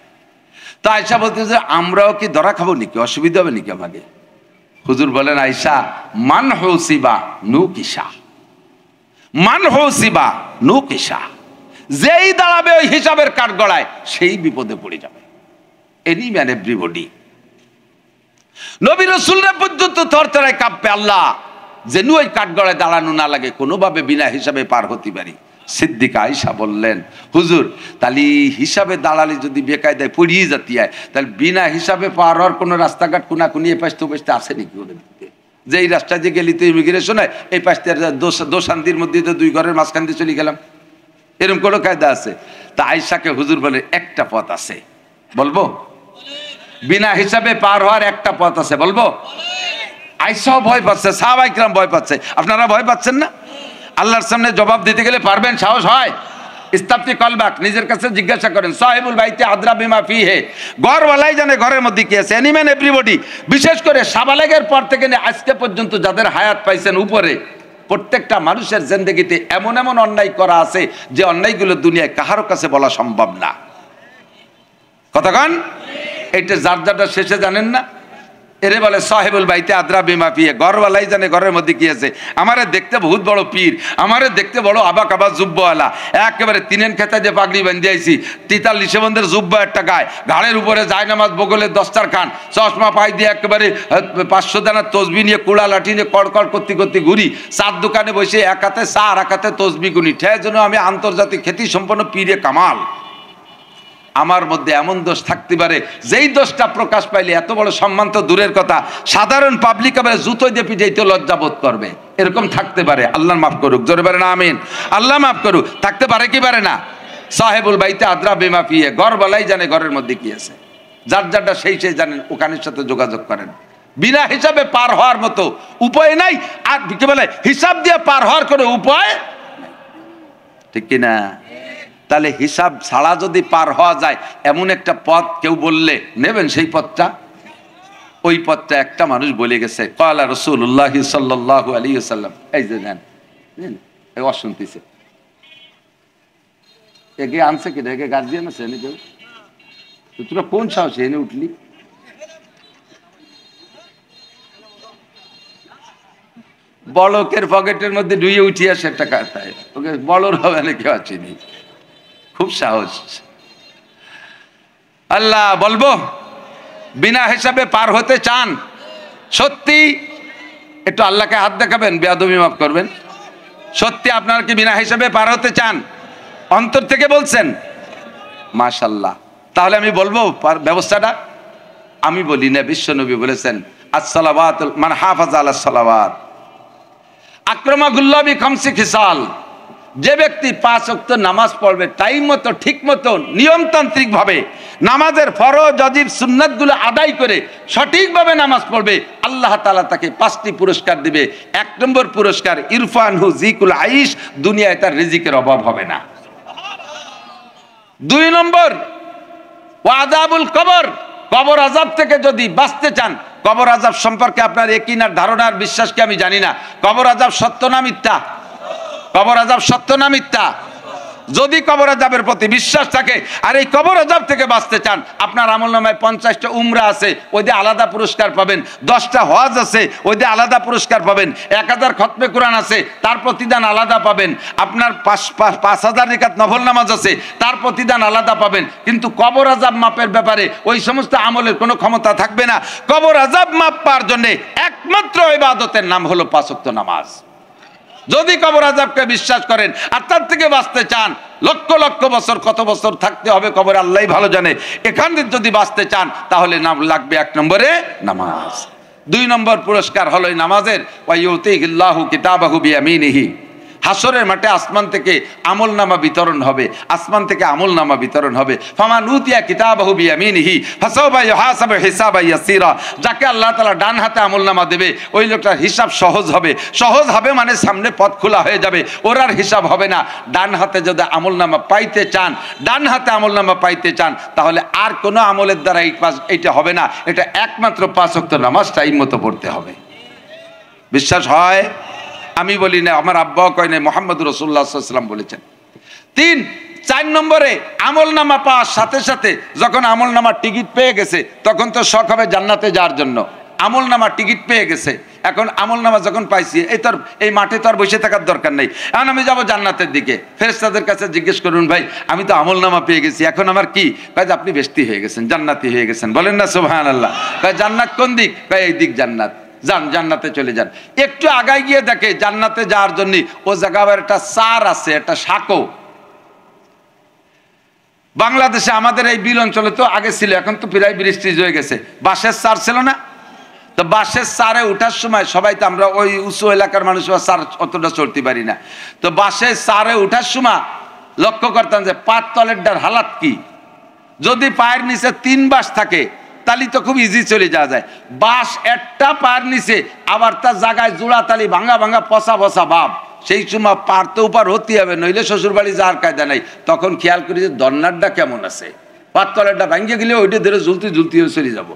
তো আয়েশা বলতেছে, আমরাও কি ধরা খাবো নাকি? অসুবিধা হবে নাকি আমাকে? হুজুর বলেন, আয়েশা মান হুসিবা নুকিসা, মান হুসিবা নুকিসা, যেই দাঁড়াবে ওই হিসাবের কাঠগড়ায় সেই বিপদে পড়ে যাবে। Any man everybody. নবী রাসূলরা পর্যন্ত থরথরায় কাঁপবে, আল্লাহ যেন ওই কাঠগড়ায় দাঁড়ানো না লাগে, কোনোভাবে বিনা হিসাবে পার হতে পারি। সিদ্দিকা আয়েশা বললেন, হুজুর তাহলে হিসাবে দাঁড়ালে যদি বেকায়দায় পড়িয়ে যেতে হয়, তাহলে বিনা হিসাবে পার হওয়ার কোনো রাস্তাঘাট কোনাকুনি এ পাশতে ও পাশতে আছে নাকি? ওদের যে এই রাস্তা দিয়ে গেলি তো ইমিগ্রেশন হয়, এই পাশতে দোশান্তির মধ্যে তো দুই ঘরের মাঝখান দিয়ে চলে গেলাম, এরকম কোনো কায়দা আছে? তা আয়েশাকে হুজুর বলে, একটা পথ আছে। বলবো? বিনা হিসাবে পার হওয়ার একটা পথ আছে, বলবো? আয়েশাও ভয় পাচ্ছে, সাহাবায়ে কেরাম ভয় পাচ্ছে, আপনারা ভয় পাচ্ছেন না? আল্লাহর সামনে জবাব দিতে গেলে পারবেন? সাহস হয়? ইস্তাফতি কলবাক, নিজের কাছে জিজ্ঞাসা করেন। সাহিবুল বাইতে আদরা বিমা ফিহে, ঘরওয়ালাই জানে ঘরের মধ্যে কি আছে। এনিম্যান এভরিবডি, বিশেষ করে সাবালেগের পর থেকে আজকে পর্যন্ত যাদের হায়াত পাইছেন উপরে, প্রত্যেকটা মানুষের জিন্দেগিতে এমন এমন অন্যায় করা আছে যে অন্যায়গুলো দুনিয়ায় কাহারও কাছে বলা সম্ভব না। কথাক্ষণ এইটা যার যারটা শেষে জানেন না, এরে বলে সাহেবুল বাইতে আদরা বিমা ফিহে, ঘরওয়ালাই জানে ঘরের মধ্যে কি আছে। আমারে দেখতে বহুত বড় পীর, আমারে দেখতে বড় আবাক আবাক জুব্বাওয়ালা, একেবারে তিনেন খেতা দিয়ে পাগড়ি বেঁধে আইছি, 43 বন্ধের জুব্বা একটা গায়ে, ঘাড়ের উপরে জায়নামাজ, বগলের দস্তারখান, চশমা পাই দিয়ে একেবারে 500 দানার তসবি নিয়ে, কুড়া লাঠি নিয়ে কড়কড় করতে করতে ঘুরি, চার দোকানে বসে এক হাতে চা আর এক হাতে তসবি গুনি, ঠেয় যেন আমি আন্তর্জাতিক খ্যাতি সম্পন্ন পীরে কামাল। আমার মধ্যে এমন দোষ থাকতে পারে যেই দোষটা প্রকাশ পাইলে এত বড় সম্মান তো দূরের কথা, সাধারণ পাবলিক আবার জুতো দিয়ে পিটাইতে লজ্জা বোধ করবে, এরকম থাকতে পারে। আল্লাহ মাফ করুক, জোরে পারে না আমিন। আল্লাহ মাফ করুক। থাকতে পারে কি পারে না? সাহেবুল বাইতে আদরা বিমা ফিহে, ঘরওয়ালাই জানে ঘরের মধ্যে কি আছে। যার যারটা সেই সেই জানেন, ওখানের সাথে যোগাযোগ করেন। বিনা হিসাবে পার হওয়ার মতো উপায় নাই। আর কি বলে, হিসাব দিয়ে পার হওয়ার কোনো উপায়, ঠিক কিনা? তাহলে হিসাব ছাড়া যদি পার হওয়া যায় এমন একটা পথ কেউ বললে নেবেন সেই পথটা? ওই পথটা একটা মানুষ বলে গেছে, ক্বালা রাসূলুল্লাহ সাল্লাল্লাহু আলাইহি ওয়াসাল্লাম। এই যে নেন, এই অশুনতিছে একে আনছে কি? একে গার্জিয়ান আছে এনে কেউ? তোরা কোন সাহসে এনে উঠলি? বড়কের পকেটের মধ্যে ডুইয়ে উঠিয়ে আসে টাকা, ওকে বড়র হবে না কেউ আসেনি, খুব সাহস। আল্লাহ বলবো, বিনা হিসাবে পার হতে চান সত্যি? একটু আল্লাহকে হাত দেখাবেন, বেয়াদবি মাফ করবেন। সত্যি আপনারা কি বিনা হিসাবে পার হতে চান? অন্তর থেকে বলছেন? মাশাআল্লাহ। তাহলে আমি বলবো ব্যবস্থাটা, আমি বলি না, বিশ্বনবী বলেছেন, আসসালাওয়াত মান হাফাজা আলাস সালাওয়াত আকরামাহুল্লাহ বিখামসি খিসাল। যে ব্যক্তি 5 ওয়াক্ত নামাজ পড়বে টাইম মতো, ঠিক মতো, নিয়মতান্ত্রিক ভাবে নামাজের ফরজ ওয়াজিব সুন্নাতগুলো আদায় করে সঠিকভাবে নামাজ পড়বে, আল্লাহ তাআলা তাকে 5টি পুরস্কার দিবে। 1 নম্বর পুরস্কার, ইরফানহু জিকুল আইশ, দুনিয়ায় তার রিজিকের অভাব হবে না। 2 নম্বর, ওয়াযাবুল কবর, কবর আযাব থেকে যদি বাঁচতে চান, কবর আযাব সম্পর্কে আপনার ইয়াকিন আর ধারণার বিশ্বাস কি আমি জানি না, কবর আযাব সত্য না মিথ্যা? কবর আযাব সত্য না মিথ্যা? যদি কবর আযাবের প্রতি বিশ্বাস থাকে আর এই কবর আযাব থেকে বাঁচতে চান, আপনার আমলনামায় 50টা উমরা আছে, ওই দিয়ে আলাদা পুরস্কার পাবেন। 10টা হজ আছে, ওই দিয়ে আলাদা পুরস্কার পাবেন। 1000 খতমে কোরআন আছে, তার প্রতিদান আলাদা পাবেন। আপনার 5000 রাকাত নফল নামাজ আছে, তার প্রতিদান আলাদা পাবেন। কিন্তু কবর আযাব মাপের ব্যাপারে ওই সমস্ত আমলের কোনো ক্ষমতা থাকবে না। কবর আযাব মাপ পাওয়ার জন্য একমাত্র ইবাদতের নাম হলো 5 ওয়াক্ত নামাজ। যদি কবর আযাবকে বিশ্বাস করেন আর তার থেকে বাঁচতে চান, লক্ষ লক্ষ বছর, কত বছর থাকতে হবে কবরে আল্লাহই ভালো জানে, এখানে যদি বাঁচতে চান তাহলে নাম লাগবে 1 নম্বরে নামাজ। 2 নম্বর পুরস্কার হলো এই নামাজের, ওয়ায়ুতিহিল্লাহু কিতাবাহু বিয়ামিনিহি। হাসরের মাঠে আসমান থেকে আমলনামা বিতরণ হবে, আসমান থেকে আমলনামা বিতরণ হবে। ফামান উতিয়া কিতাবাহু বিয়ামিনিহি ফাসাওফা ইউহাসাবু হিসাবান ইয়াসীরা। যাকে আল্লাহ তাআলা ডান হাতে আমলনামা দেবে ওই লোকটার হিসাব সহজ হবে। সহজ হবে মানে সামনে পথ খোলা হয়ে যাবে, ওর আর হিসাব হবে না। ডান হাতে যদি আমলনামা পাইতে চান, ডান হাতে আমলনামা পাইতে চান, তাহলে আর কোনো আমলের দ্বারা এইটা হবে না। এটা একমাত্র 5 ওয়াক্ত নামাজ টাইম মতো পড়তে হবে। বিশ্বাস হয়? আমি বলি না, আমার আব্বাও কয় না, মুহাম্মদ রাসূলুল্লাহ সাল্লাল্লাহু আলাইহি ওয়াসাল্লাম বলেছেন। 4 নম্বরে আমলনামা পাওয়ার সাথে সাথে যখন আমলনামার টিকিট পেয়ে গেছে তখন তো শখ হবে জান্নাতে যাওয়ার জন্য। আমলনামার টিকিট পেয়ে গেছে, এখন আমলনামা যখন পাইছি এই মাঠে তো আর বসে থাকার দরকার নেই, এখন আমি যাব জান্নাতের দিকে। ফেরেশতাদের কাছে জিজ্ঞেস করুন, ভাই আমি তো আমলনামা পেয়ে গেছি, এখন আমার কি? কয় আপনি বেশতি হয়ে গেছেন, জান্নাতি হয়ে গেছেন। বলেন না সুবহানাল্লাহ? কয় জান্নাত কোন দিক? কয় এই দিক জান্নাত। যান, জান্নাতে চলে যান। একটু আগায় গিয়ে দেখে জান্নাতে যাওয়ার জন্য ও জায়গায় একটা সার আছে, একটা সাঁকো। বাংলাদেশে আমাদের এই বিল অঞ্চলে তো আগে ছিল, এখন তো প্রায় ব্রিজ হয়ে গেছে। বাঁশের সার ছিল না? তো বাঁশের সারে ওঠার সময় সবাই তো আমরা ওই উঁচু এলাকার মানুষ সার অতটা চলতে পারি না, তো বাঁশের সারে ওঠার সময় লক্ষ্য করতাম যে পায়ের তলেরটার হালাত কি। যদি পায়ের নিচে 3 বাঁশ থাকে তালি তো খুব ইজি চলে যাওয়া যায়। বাঁশ একটা পায়ের নিচে, আবার তার জায়গায় জোড়া তালি, ভাঙা ভাঙা পচা পচা ভাব, সেই সময় পার তো উপর হতে হবে, নইলে শ্বশুর বাড়ি যাওয়ার কায়দা নাই। তখন খেয়াল করি যে দন্নারটা কেমন আছে, পার তলেরটা ভাঙিয়ে গেলে ওইটা ধরে ঝুলতে ঝুলতে চলে যাবো।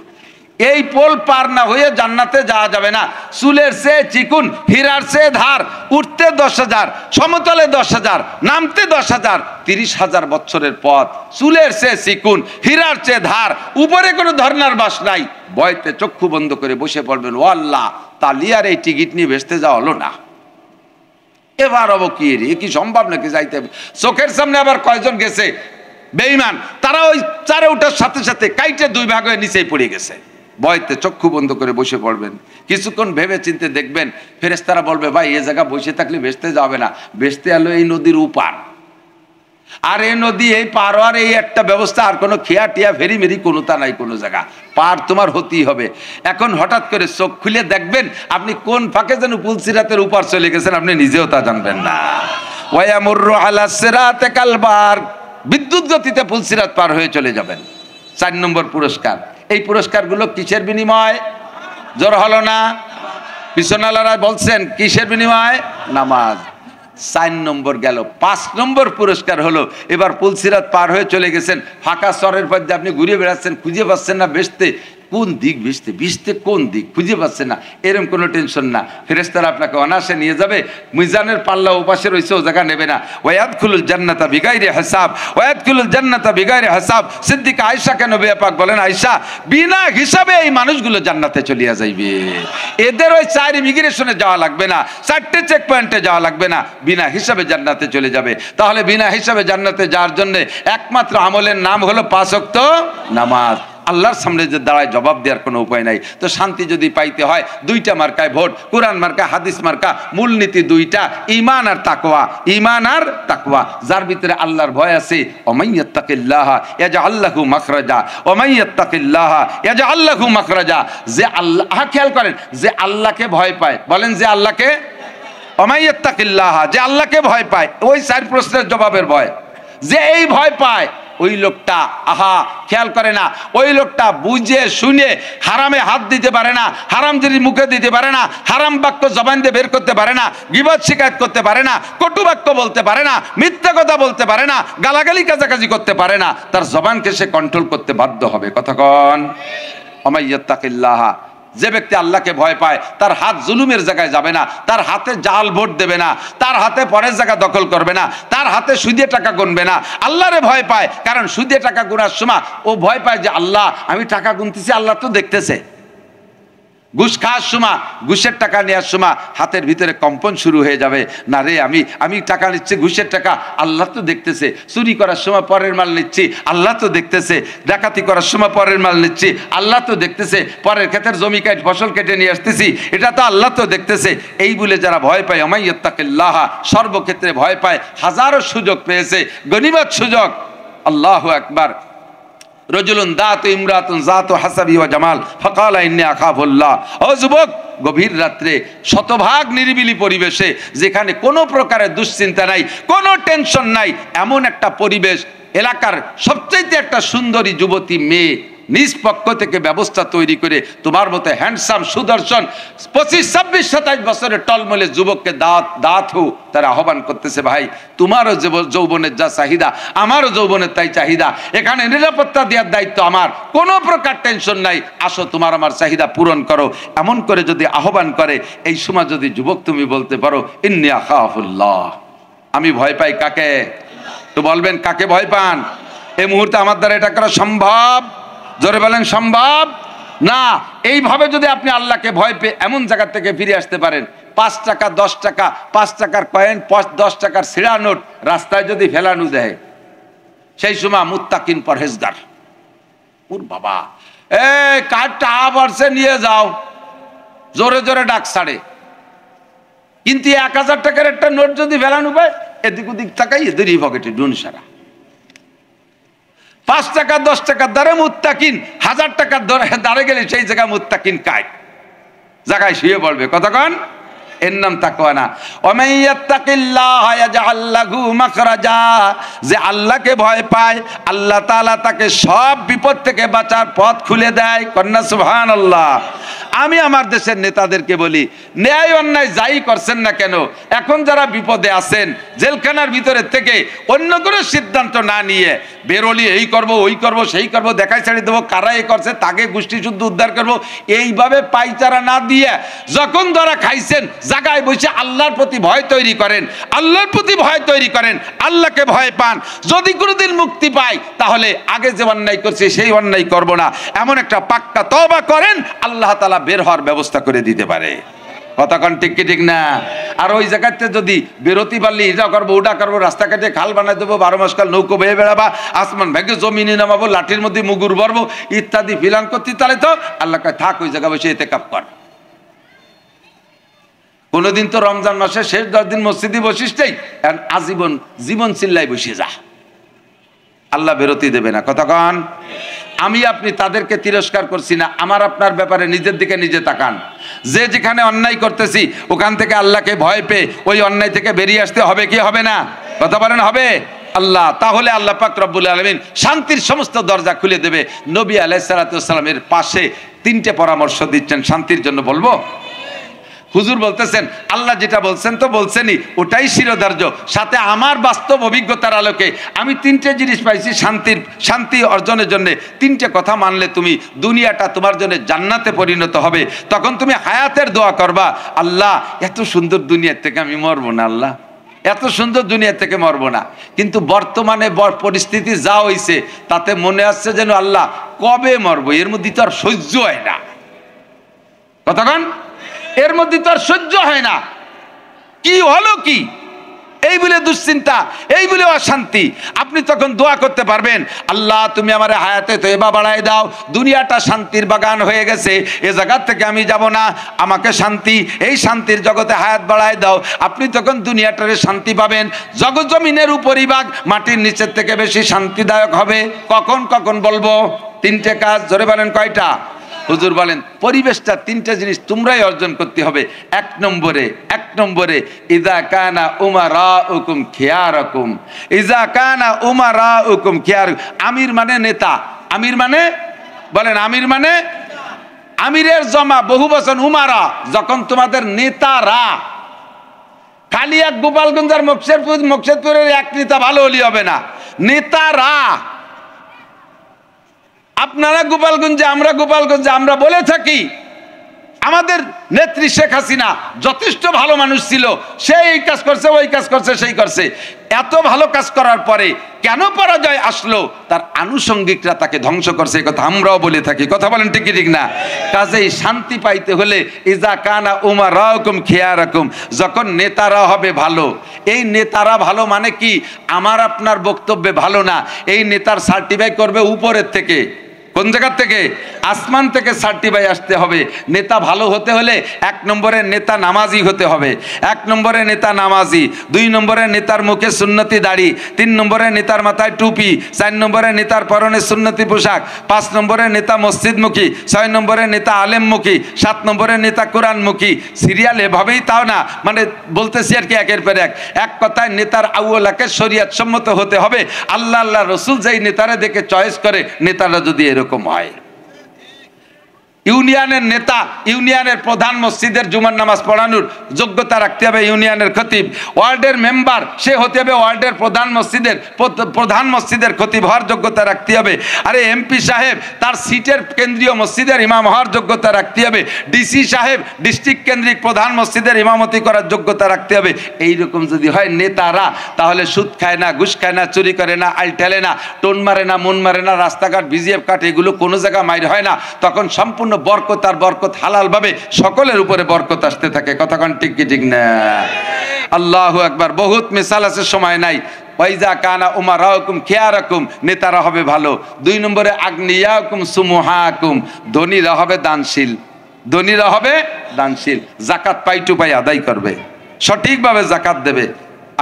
এই পোল পার না হয়ে জান্নাতে যাওয়া যাবে না। চুলের চেয়ে চিকুন, হীরার চেয়ে ধার, উঠতে 10,000, সমতলে 10,000, নামতে 10,000, 30,000 বছরের পথ। চুলের চেয়ে চিকুন, হীরার চেয়ে ধার, উপরে কোনো ধর্নার বাস নাই। ভয়তে চক্ষু বন্ধ করে বসে পড়বেন, ও আল্লাহ, তালিয়ার এই টিকিট নিয়ে ভেস্তে যাওয়া হলো না, এবার হবো কি রে, কি সম্ভব নাকি যাইতে? চোখের সামনে আবার কয়জন গেছে বেঈমান, তারা ওই চারে ওঠার সাথে সাথে কাইটে 2 ভাগ হয়ে নিচেই পড়ে গেছে। ভয়তে চক্ষু বন্ধ করে বসে পড়বেন, কিছুক্ষণ ভেবে চিন্তে দেখবেন ফেরেশতারা বলবে, ভাই এ জায়গা বসে থাকলে ভেস্তে যাবে না, ভেস্তে এলো এই নদীর উপার। আর এই নদী এই পার হওয়ার এই একটা ব্যবস্থা, আর কোনো খেয়া টিয়া ফেরি মেরি কোনোটা নাই, কোনো জায়গা পার তোমার হতেই হবে। এখন হঠাৎ করে চোখ খুলে দেখবেন আপনি কোন ফাঁকে যেন পুলসিরাতের উপার চলে গেছেন, আপনি নিজেও তা জানবেন না। ওয়ায়ামুরু আলা সিরাতে কালবার, বিদ্যুৎ গতিতে পুলসিরাত পার হয়ে চলে যাবেন। 4 নম্বর পুরস্কার। এই পুরস্কারগুলো কিসের বিনিময়? জোর হলো না? পিছনালারা বলছেন কিসের বিনিময়? নামাজ। 4 নম্বর গেল। 5 নম্বর পুরস্কার হলো, এবার পুলসিরাত পার হয়ে চলে গেছেন, ফাঁকা চরের মধ্যে আপনি ঘুরে বেড়াচ্ছেন, খুঁজে পাচ্ছেন না বেচতে কোন দিক, বেচতে কোন দিক খুঁজে পাচ্ছেন না, এরকম কোনো টেনশন না। ফেরেশতারা আপনাকে অনায়াসে নিয়ে যাবে, মিজানের পাল্লা ওপাশে রয়েছে, ও জায়গা নেবে না। ওয়ায়াদখুলুল জান্নাতা বিগাইরি হিসাব, ওয়ায়াদখুলুল জান্নাতা বিগাইরি হিসাব। সিদ্দিকা আয়েশাকে নবী পাক বলেন, আয়েশা, বিনা হিসাবে এই মানুষগুলো জান্নাতে চলিয়া যাইবে। এদের ওই 4 ইমিগ্রেশনে যাওয়া লাগবে না, 4টে চেক পয়েন্টে যাওয়া লাগবে না, বিনা হিসাবে জান্নাতে চলে যাবে। তাহলে বিনা হিসাবে জান্নাতে যাওয়ার জন্য একমাত্র আমলের নাম হলো 5 ওয়াক্ত নামাজ। আল্লাহর সামনে যে দাঁড়ায় জবাব দেওয়ার কোনো উপায় নাই। তো শান্তি যদি পাইতে হয় 2টা মার্কায় ভোট, কোরআন মার্কা, হাদিস মার্কা। মূলনীতি 2টা, ঈমান আর তাকওয়া। ঈমান আর তাকওয়া, যার ভিতরে আল্লাহর ভয় আছে, ওমাইয়াত্তাকিল্লাহ ইয়াজআল লাহু মাখরাজা, ওমাইয়াত্তাকিল্লাহ ইয়াজআল লাহু মাখরাজা। যে আল্লাহ, খেয়াল করেন, যে আল্লাহকে ভয় পায়, বলেন যে আল্লাহকে, ওমাইয়াত্তাকিল্লাহ, যে আল্লাহকে ভয় পায়, ওই 4 প্রশ্নের জবাবের ভয়। যে এই ভয় পায় ওই লোকটা, আহা, খেয়াল করে না, ওই লোকটা বুঝে শুনে হারামে হাত দিতে পারে না, হারাম জিনিস মুখে দিতে পারে না, হারাম বাক্য জবান দিয়ে বের করতে পারে না, গীবত শিকায়ত করতে পারে না, কটু বাক্য বলতে পারে না, মিথ্যা কথা বলতে পারে না, গালাগালি কাজাকাজি করতে পারে না। তার জবানকে সে কন্ট্রোল করতে বাধ্য হবে। কথা কন? ওমাইয়াত্তাকিল্লাহ, যে ব্যক্তি আল্লাহকে ভয় পায় তার হাত জুলুমের জায়গায় যাবে না, তার হাতে জাল ভোট দেবে না, তার হাতে পরের জায়গা দখল করবে না, তার হাতে সুদে টাকা গুনবে না। আল্লাহরে ভয় পায়, কারণ সুদে টাকা গুনার সময় ও ভয় পায় যে আল্লাহ, আমি টাকা গুনতেছি, আল্লাহ তো দেখতেছে। ঘুষ খাওয়ার সময়, ঘুষের টাকা নেওয়ার সময় হাতের ভিতরে কম্পন শুরু হয়ে যাবে, না রে আমি টাকা নিচ্ছি ঘুষের টাকা, আল্লাহ তো দেখতেছে। চুরি করার সময় পরের মাল নিচ্ছি, আল্লাহ তো দেখতেছে। ডাকাতি করার সময় পরের মাল নিচ্ছি, আল্লাহ তো দেখতেছে। পরের ক্ষেতের জমি কাট ফসল কেটে নিয়ে আসতেছি, এটা তো আল্লাহ তো দেখতেছে। এই বলে যারা ভয় পায়, ওমাইয়াত্তাকিল্লাহ, সর্বক্ষেত্রে ভয় পায়, হাজারো সুযোগ পেয়েছে, গনিমত সুযোগ। আল্লাহু আকবার। রজুলুন দাতু ইমরাতুন যাতু হাসাবি ওয়া জামাল ফাকালা ইন্নী আখাফুল্লাহ। ও যুবক, গভীর রাত্রে শতভাগ নিরিবিলি পরিবেশে, যেখানে কোনো প্রকারের দুশ্চিন্তা নাই, কোনো টেনশন নাই, এমন একটা পরিবেশ, এলাকার সবচাইতে একটা সুন্দরী যুবতী মেয়ে নিজ পক্ষ থেকে ব্যবস্থা তৈরি করে তোমার মতো হ্যান্ডসাম সুদর্শন 25, 26, 27 বছরের টলমলে যুবককে দাঁত তারা আহ্বান করতেছে, ভাই তোমারও যৌবনের যা চাহিদা আমারও যৌবনের তাই চাহিদা, এখানে নিরাপত্তা দেওয়ার দায়িত্ব আমার, কোনো প্রকার টেনশন নাই, আসো তোমার আমার চাহিদা পূরণ করো। এমন করে যদি আহ্বান করে, এই সময় যদি যুবক তুমি বলতে পারো ইন্নী আখাফুল্লাহ, আমি ভয় পাই কাকে, তো বলবেন কাকে ভয় পান? এই মুহূর্তে আমার দ্বারা এটা করা সম্ভব? জোরে বলেন সম্ভব না। এইভাবে যদি আপনি আল্লাহকে ভয় পেয়ে এমন জায়গা থেকে ফিরে আসতে পারেন, 5 টাকা 10 টাকা 5 টাকার কয়েন 10 টাকার ছিঁড়া নোট রাস্তায় যদি ফেলানো দেয়, সেই সময় মুত্তাকিন পরহেজগার, ওর বাবা এই কার্ডটা আবারছে নিয়ে যাও, জোরে জোরে ডাক ছাড়ে। কিন্তু 1000 টাকার একটা নোট যদি ফেলানো পায়, এদিক ওদিক তাকাই এদেরই পকেটে ডুন সারা। 5 টাকা 10 টাকার দ্বারে মুত্তাকিন, 1000 টাকার দ্বারে গেলে সেই জায়গায় মুত্তাকিন কায় জায়গায় শুয়ে পড়বে। কতক্ষণ? এর নাম তাকওয়া না। ওয়ামাইয়াত্তাকিল্লাহা ইয়াজআল লাহু মাখরাজা, যে আল্লাহকে ভয় পায় আল্লাহ তাআলা তাকে সব বিপদ থেকে বাঁচার পথ খুলে দেয়। কন্যা সুবহানাল্লাহ। আমি আমার দেশের নেতাদেরকে বলি, ন্যায় অন্যায় যাই করছেন না কেন, এখন যারা বিপদে আছেন, জেলখানার ভিতরে থেকে অন্য কোনো সিদ্ধান্ত না নিয়ে বেরোলি এই করব ওই করব সেই করব, দেখাই ছাড়ি দেবো, কারা এ করছে তাকে গোষ্ঠী শুদ্ধ উদ্ধার করব, এইভাবে পাইচারা না দিয়ে যখন ধরা খাইছেন জায়গায় বসে আল্লাহর প্রতি ভয় তৈরি করেন, আল্লাহর প্রতি ভয় তৈরি করেন, আল্লাহকে ভয় পান। যদি কোনোদিন মুক্তি পাই, তাহলে আগে যে অন্যায় করছে সেই অন্যায় করব না, এমন একটা পাক্কা তওবা করেন, আল্লাহ তাআলা বের হওয়ার ব্যবস্থা করে দিতে পারে। কতক্ষণ ঠিক কি ঠিক না? আর ওই জায়গাতে যদি বেরোতে পারলি এটা করবো ওটা করবো, রাস্তাঘাটে খাল বানাই দেবো, 12 মাস কাল নৌকো বেয়ে বেড়াবা, আসমান ভেঙে জমিনে নামাবো, লাঠির মধ্যে মুগুর ভরবো ইত্যাদি ফিলান করতে, তাহলে তো আল্লাহ কয় থাক ওই জায়গা বসে ইতিকাফ কর। কোনোদিন তো রমজান মাসে শেষ 10 দিন মসজিদে বসিস নাই, আজীবন জীবন চিল্লাই বসে যা, আল্লাহ বেরোতে দেবে না। কতক্ষণ? আমি আপনি তাদেরকে তিরস্কার করছি না, আমার আপনার ব্যাপারে নিজের দিকে নিজে তাকান। যে যেখানে অন্যায় করতেছি ওখান থেকে আল্লাহকে ভয় পেয়ে ওই অন্যায় থেকে বেরিয়ে আসতে হবে কি হবে না? কথা বলেন হবে? আল্লাহ তাহলে আল্লাহ পাক রব্বুল আলামিন শান্তির সমস্ত দরজা খুলে দেবে। নবী আলাইহিস সালাতু ওয়াস সালামের পাশে 3টে পরামর্শ দিচ্ছেন শান্তির জন্য, বলবো? হুজুর বলতেছেন আল্লাহ যেটা বলছেন তো বলছেনই, ওটাই শিরোধার্য। সাথে আমার বাস্তব অভিজ্ঞতার আলোকে আমি 3টে জিনিস পাইছি শান্তি অর্জনের জন্য। 3টে কথা মানলে তুমি দুনিয়াটা তোমার জন্য জান্নাতে পরিণত হবে। তখন তুমি হায়াতের দোয়া করবা, আল্লাহ এত সুন্দর দুনিয়ার থেকে আমি মরবো না, আল্লাহ এত সুন্দর দুনিয়া থেকে মরবো না। কিন্তু বর্তমানে পরিস্থিতি যা হয়েছে তাতে মনে আসছে যেন আল্লাহ কবে মরবো, এর মধ্যে তো আর সহ্য হয় না। কতক্ষণ? এর মধ্যে তো আর সহ্য হয় না, কি হলো কি, এই বলে দুশ্চিন্তা, এই বলে অশান্তি। আপনি তখন দোয়া করতে পারবেন, আল্লাহ তুমি আমার হায়াতে তয়বা বাড়ায় দাও, দুনিয়াটা শান্তির বাগান হয়ে গেছে, এ জায়গার থেকে আমি যাব না, আমাকে শান্তি, এই শান্তির জগতে হায়াত বাড়ায় দাও। আপনি তখন দুনিয়াটারে শান্তি পাবেন, জগৎ জমিনের উপরিভাগ মাটির নিচের থেকে বেশি শান্তিদায়ক হবে। কখন কখন বলবো? 3টে কাজ। জোরে বলেন কয়টা? হুজুর বলেন পরিবেশটা 3টে জিনিস তোমরাই অর্জন করতে হবে। 1 নম্বরে ইজা কানা উমারাউকুম খিয়ারাকুম, ইজা কানা উমারাউকুম খিয়ার। আমির মানে নেতা, আমির মানে বলেন, আমির মানে আমিরের জমা বহু বচন, উমারা যখন তোমাদের নেতারা, খালি এক গোপালগঞ্জ আর মকসেদপুরের এক নেতা ভালো হলি হবে না, নেতারা। আপনারা গোপালগঞ্জে, আমরা গোপালগঞ্জে, আমরা বলে থাকি আমাদের নেত্রী শেখ হাসিনা যথেষ্ট ভালো মানুষ ছিল, সে এই কাজ করছে, ওই কাজ করছে, সেই করছে। এত ভালো কাজ করার পরে কেন পরাজয় আসলো? তার আনুষঙ্গিকরা তাকে ধ্বংস করছে, এই কথা আমরাও বলে থাকি। কথা বলেন ঠিক কি ঠিক না? কাজেই শান্তি পাইতে হলে ইজা কানা উমারাকুম খিয়ারাকুম, যখন নেতারা হবে ভালো। এই নেতারা ভালো মানে কি? আমার আপনার বক্তব্যে ভালো না, এই নেতার সার্টিফাই করবে উপরের থেকে। কোন জায়গার থেকে? আসমান থেকে সার্টিফাই আসতে হবে। নেতা ভালো হতে হলে 1 নম্বরে নেতা নামাজি হতে হবে, 1 নম্বরে নেতা নামাজি, 2 নম্বরে নেতার মুখে সুন্নতি দাড়ি, 3 নম্বরে নেতার মাথায় টুপি, 4 নম্বরে নেতার পরনে সুন্নতি পোশাক, 5 নম্বরে নেতা মসজিদমুখী, 6 নম্বরে নেতা আলেমমুখী, 7 নম্বরে নেতা কোরআনমুখী। সিরিয়াল এভাবেই, তাও না মানে বলতেছি আর কি, একের পর এক। এক কথায় নেতার আউলাকে শরীয়ত সম্মত হতে হবে। আল্লাহ আল্লাহ রসুল যেই নেতারা দেখে চয়েস করে, নেতারা যদি এরকম হয়। ইউনিয়নের নেতা, ইউনিয়নের প্রধান মসজিদের জুমার নামাজ পড়ানোর যোগ্যতা রাখতে হবে ইউনিয়নের খতিব। ওয়ার্ডের মেম্বার, সে হতে হবে ওয়ার্ডের প্রধান মসজিদের খতিব হওয়ার যোগ্যতা রাখতে হবে। আরে এমপি সাহেব তার সিটের কেন্দ্রীয় মসজিদের ইমাম হওয়ার যোগ্যতা রাখতে হবে। ডিসি সাহেব ডিস্ট্রিক্ট কেন্দ্রিক প্রধান মসজিদের ইমামতি করার যোগ্যতা রাখতে হবে। এইরকম যদি হয় নেতারা, তাহলে সুদ খায় না, ঘুষ খায় না, চুরি করে না, আল ঠেলে না, টোন মারে না, মন মারে না, রাস্তাঘাট বিজিএফ কাটে, এগুলো কোনো জায়গা মাইর হয় না। তখন সম্পূর্ণ বরকত আর বরকত হালাল ভাবে সকলের উপরে বরকত আসতে থাকে। কথা কোন ঠিক কি ঠিক না? আল্লাহু আকবার। বহুত মিসাল আছে, সময় নাই। ওয়াইজা কানা উমারাকুম খিয়ারাকুম, নেতারা হবে ভালো। 2 নম্বরে আগনিয়াকুম সুমুহাকুম, ধনীরা হবে দানশীল, ধনীরা হবে দানশীল। যাকাত পাই টু পাই আদায় করবে, সঠিকভাবে যাকাত দেবে।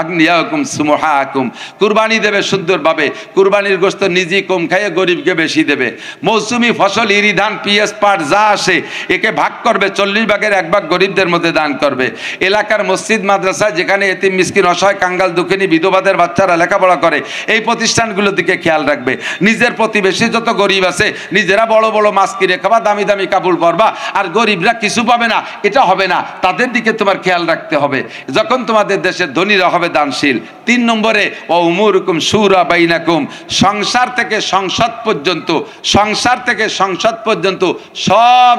আগনিয়াকুম সুমুহাকুম, কুরবানি দেবে সুন্দরভাবে। কুরবানির গোশত নিজে কম খাইয়ে গরিবকে বেশি দেবে। মৌসুমি ফসল ইরি ধান পিএস পাট যা আসে একে ভাগ করবে, 40 ভাগের 1 ভাগ গরিবদের মধ্যে দান করবে। এলাকার মসজিদ মাদ্রাসা যেখানে এতিম মিসকিন অসহায় কাঙ্গাল দুঃখিনী বিধবাদের বাচ্চারা লেখাপড়া করে, এই প্রতিষ্ঠানগুলোর দিকে খেয়াল রাখবে। নিজের প্রতিবেশী যত গরিব আছে, নিজেরা বড় বড় মাছ কিনে খাবা, দামি দামি কাপড় পরবা, আর গরিবরা কিছু পাবে না, এটা হবে না। তাদের দিকে তোমার খেয়াল রাখতে হবে যখন তোমাদের দেশের ধনীরা হবে দানশীল। 3 নম্বরে ও উমুরকুম শুরা বাইনাকুম, সংসার থেকে সংসদ পর্যন্ত, সংসার থেকে সংসদ পর্যন্ত সব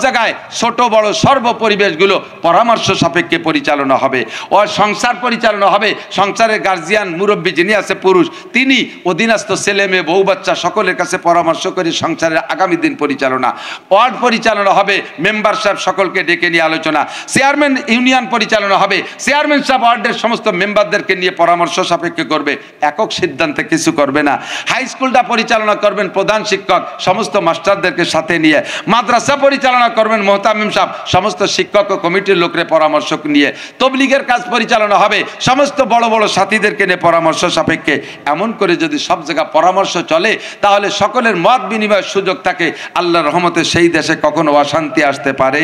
জায়গায় ছোট বড় সর্ব পরিবেশগুলো পরামর্শ সাপেক্ষে পরিচালনা হবে। ও সংসার পরিচালনা হবে, সংসারের গার্জিয়ান মুরব্বী যিনি আছে পুরুষ, তিনি অধীনস্থ ছেলে মেয়ে বউ বাচ্চা সকলের কাছে পরামর্শ করে সংসারের আগামী দিন পরিচালনা। ওয়ার্ড পরিচালনা হবে, মেম্বার সাহেব সকলকে ডেকে নিয়ে আলোচনা। চেয়ারম্যান ইউনিয়ন পরিচালনা হবে, চেয়ারম্যান সাহেব ওয়ার্ডের সমস্ত মেম্বারদেরকে নিয়ে পরামর্শ সাপেক্ষে করবে, একক সিদ্ধান্তে কিছু করবে না। হাই স্কুলটা পরিচালনা করবেন প্রধান শিক্ষক সমস্ত মাস্টারদেরকে সাথে নিয়ে। মাদ্রাসা পরিচালনা করবেন মুহতামিম সাহেব সমস্ত শিক্ষক ও কমিটির লোকের পরামর্শ নিয়ে। তবলিগের কাজ পরিচালনা হবে সমস্ত বড় বড় সাথীদেরকে নিয়ে পরামর্শ সাপেক্ষে। এমন করে যদি সব জায়গা পরামর্শ চলে, তাহলে সকলের মত বিনিময়ের সুযোগ থাকে। আল্লাহর রহমতে সেই দেশে কখনো অশান্তি আসতে পারে।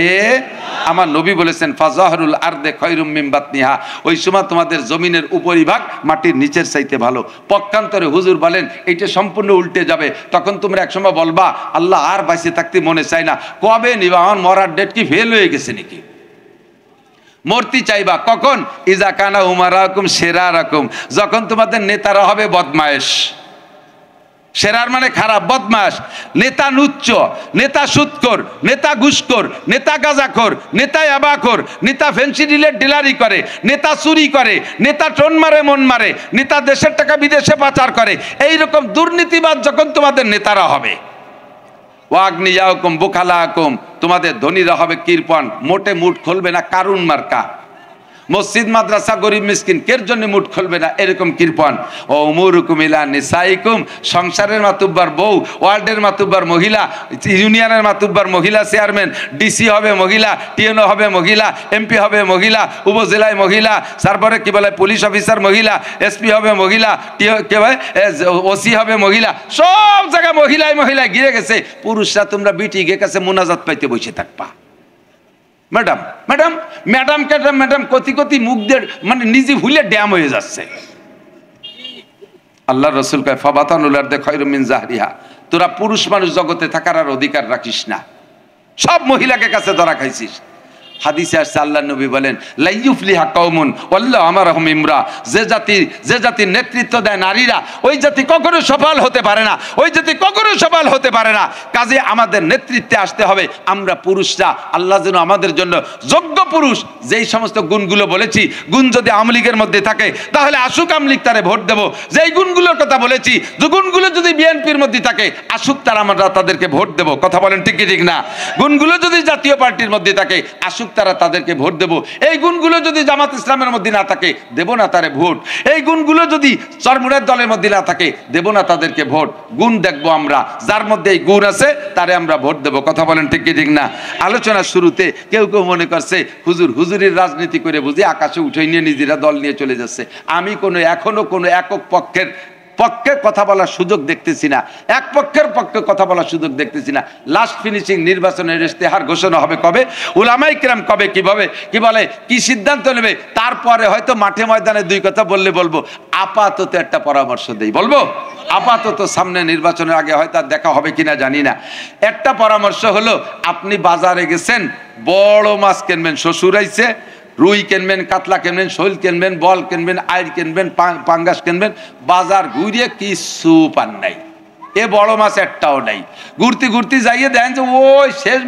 আমার নবী বলেছেন ফাজাহরুল আরদে খয়রুম মিন বাতনিহা, ওই সময় তোমাদের জমিনের উপরিভাগ মাটির নিচের চাইতে ভালো। পক্ষান্তরে হুজুর বলেন এইটা সম্পূর্ণ উল্টে যাবে। তখন তোমরা একসময় বলবা আল্লাহ আর বাঁচে থাকতে মনে চাই না, কবে নিবা? আমার মরার ডেট কি ফেল হয়ে গেছে নাকি? মূর্তি চাইবা কখন? ইজা কানা উমারাকুম সেরারাকুম, যখন তোমাদের নেতারা হবে বদমায়েশ। সেরার মানে খারাপ, বদমাস। নেতা নুচ্চ, নেতা সুদখোর, নেতা ঘুষখোর, নেতা গাঁজাখোর, নেতা ইয়াবাখোর, নেতা ফেন্সিডিলের ডিলারি করে, নেতা চুরি করে, নেতা টোন মারে মন মারে, নেতা দেশের টাকা বিদেশে পাচার করে, এইরকম দুর্নীতিবাদ যখন তোমাদের নেতারা হবে। ওয়াগনিয়াকুম বুখালাকুম, তোমাদের ধনীরা হবে কৃপণ, মোটে মুঠ খুলবে না, কারুন মার্কা। মসজিদ মাদ্রাসা গরিব মিসকিন কের জন্য মুঠ খুলবে না, এরকম কৃপণ। ও উমুরুকুম ইলা নিসাইকুম, সংসারের মাতুব্বার বউ, ওয়ার্ডের মাতুব্বার মহিলা, ইউনিয়নের মাতুব্বার মহিলা চেয়ারম্যান, ডিসি হবে মহিলা, টিএনও হবে মহিলা, এমপি হবে মহিলা, উপজেলায় মহিলা, তারপরে কি বলে পুলিশ অফিসার মহিলা, এসপি হবে মহিলা, কে ভাই ওসি হবে মহিলা, সব জায়গায় মহিলায় মহিলায় ঘিরে গেছে। পুরুষরা তোমরা বিটি গে কাছে মুনাজাত পাইতে বসে থাকবা। Madam madam madam madam madam কতি কতি মুখ দিয়ে মানে নিজে ভুলে ড্যাম হয়ে যাচ্ছে। আল্লাহ রসুল কয় ফাবাতানুল আরদে খায়রুম মিন জাহরিহা, তোরা পুরুষ মানুষ জগতে থাকার আর অধিকার রাখিস না, সব মহিলাকে কাছে ধরা খাইছিস। হাদিসে আসছে আল্লাহ নবী বলেন লা ইউফলিহা কওমুন ওয়াল্লাহু আমারহুম ইমরা, যে জাতির নেতৃত্ব দেয় নারীরা ওই জাতি কখনো সফল হতে পারে না, ওই জাতি কখনো সফল হতে পারে না। কাজে আমাদের নেতৃত্বে আসতে হবে আমরা পুরুষরা। আল্লাহ যেন আমাদের জন্য যোগ্য পুরুষ, যেই সমস্ত গুণগুলো বলেছি, গুণ যদি আওয়ামী লীগের মধ্যে থাকে তাহলে আসুক আওয়ামী লীগ তারে ভোট দেবো। যেই গুণগুলোর কথা বলেছি, যে গুণগুলো যদি বিএনপির মধ্যে থাকে আসুক তারা, আমরা তাদেরকে ভোট দেবো। কথা বলেন ঠিক কি ঠিক না? গুণগুলো যদি জাতীয় পার্টির মধ্যে থাকে আসুক তারা, তাদেরকে ভোট দেবো। এই গুণগুলো যদি জামাত ইসলামের মধ্যে না থাকে দেব না তারে ভোট। এই গুণগুলো যদি চরমুনের দলের মধ্যে না থাকে দেব না তাদেরকে ভোট। গুণ দেখবো আমরা, যার মধ্যে এই গুণ আছে তারে আমরা ভোট দেবো। কথা বলেন ঠিক কি ঠিক না? আলোচনার শুরুতে কেউ কেউ মনে করছে হুজুরের রাজনীতি করে বুঝি আকাশে উঠে নিয়ে নিজেরা দল নিয়ে চলে যাচ্ছে। আমি এখনো কোনো একক পক্ষে কথা বলার সুযোগ দেখতেছি না, এক পক্ষের পক্ষে কথা বলার সুযোগ দেখতেছি না। লাস্ট ফিনিশিং নির্বাচনের ইশতেহার ঘোষণা হবে কবে, উলামায়ে কিরাম কবে কি বলে কি সিদ্ধান্ত নেবে, তারপরে হয়তো মাঠে ময়দানে দুই কথা বলবো। আপাতত একটা পরামর্শ দেই, বলবো আপাতত, সামনে নির্বাচনের আগে হয়তো আর দেখা হবে কিনা জানি না। একটা পরামর্শ হলো, আপনি বাজারে গেছেন, বড় মাছ কিনবেন, শ্বশুর আইছে, রুই কিনবেন, কাতলা কিনবেন, শৈল কিনবেন, বল কিনবেন, আইর কিনবেন, পাঙ্গাস কিনবেন, বাজার ঘুরিয়ে কিছু পান নাই, এ বড় মাছ একটাও নাই। ঘুরতে যাইয়ে দেখেন যে ওই শেষ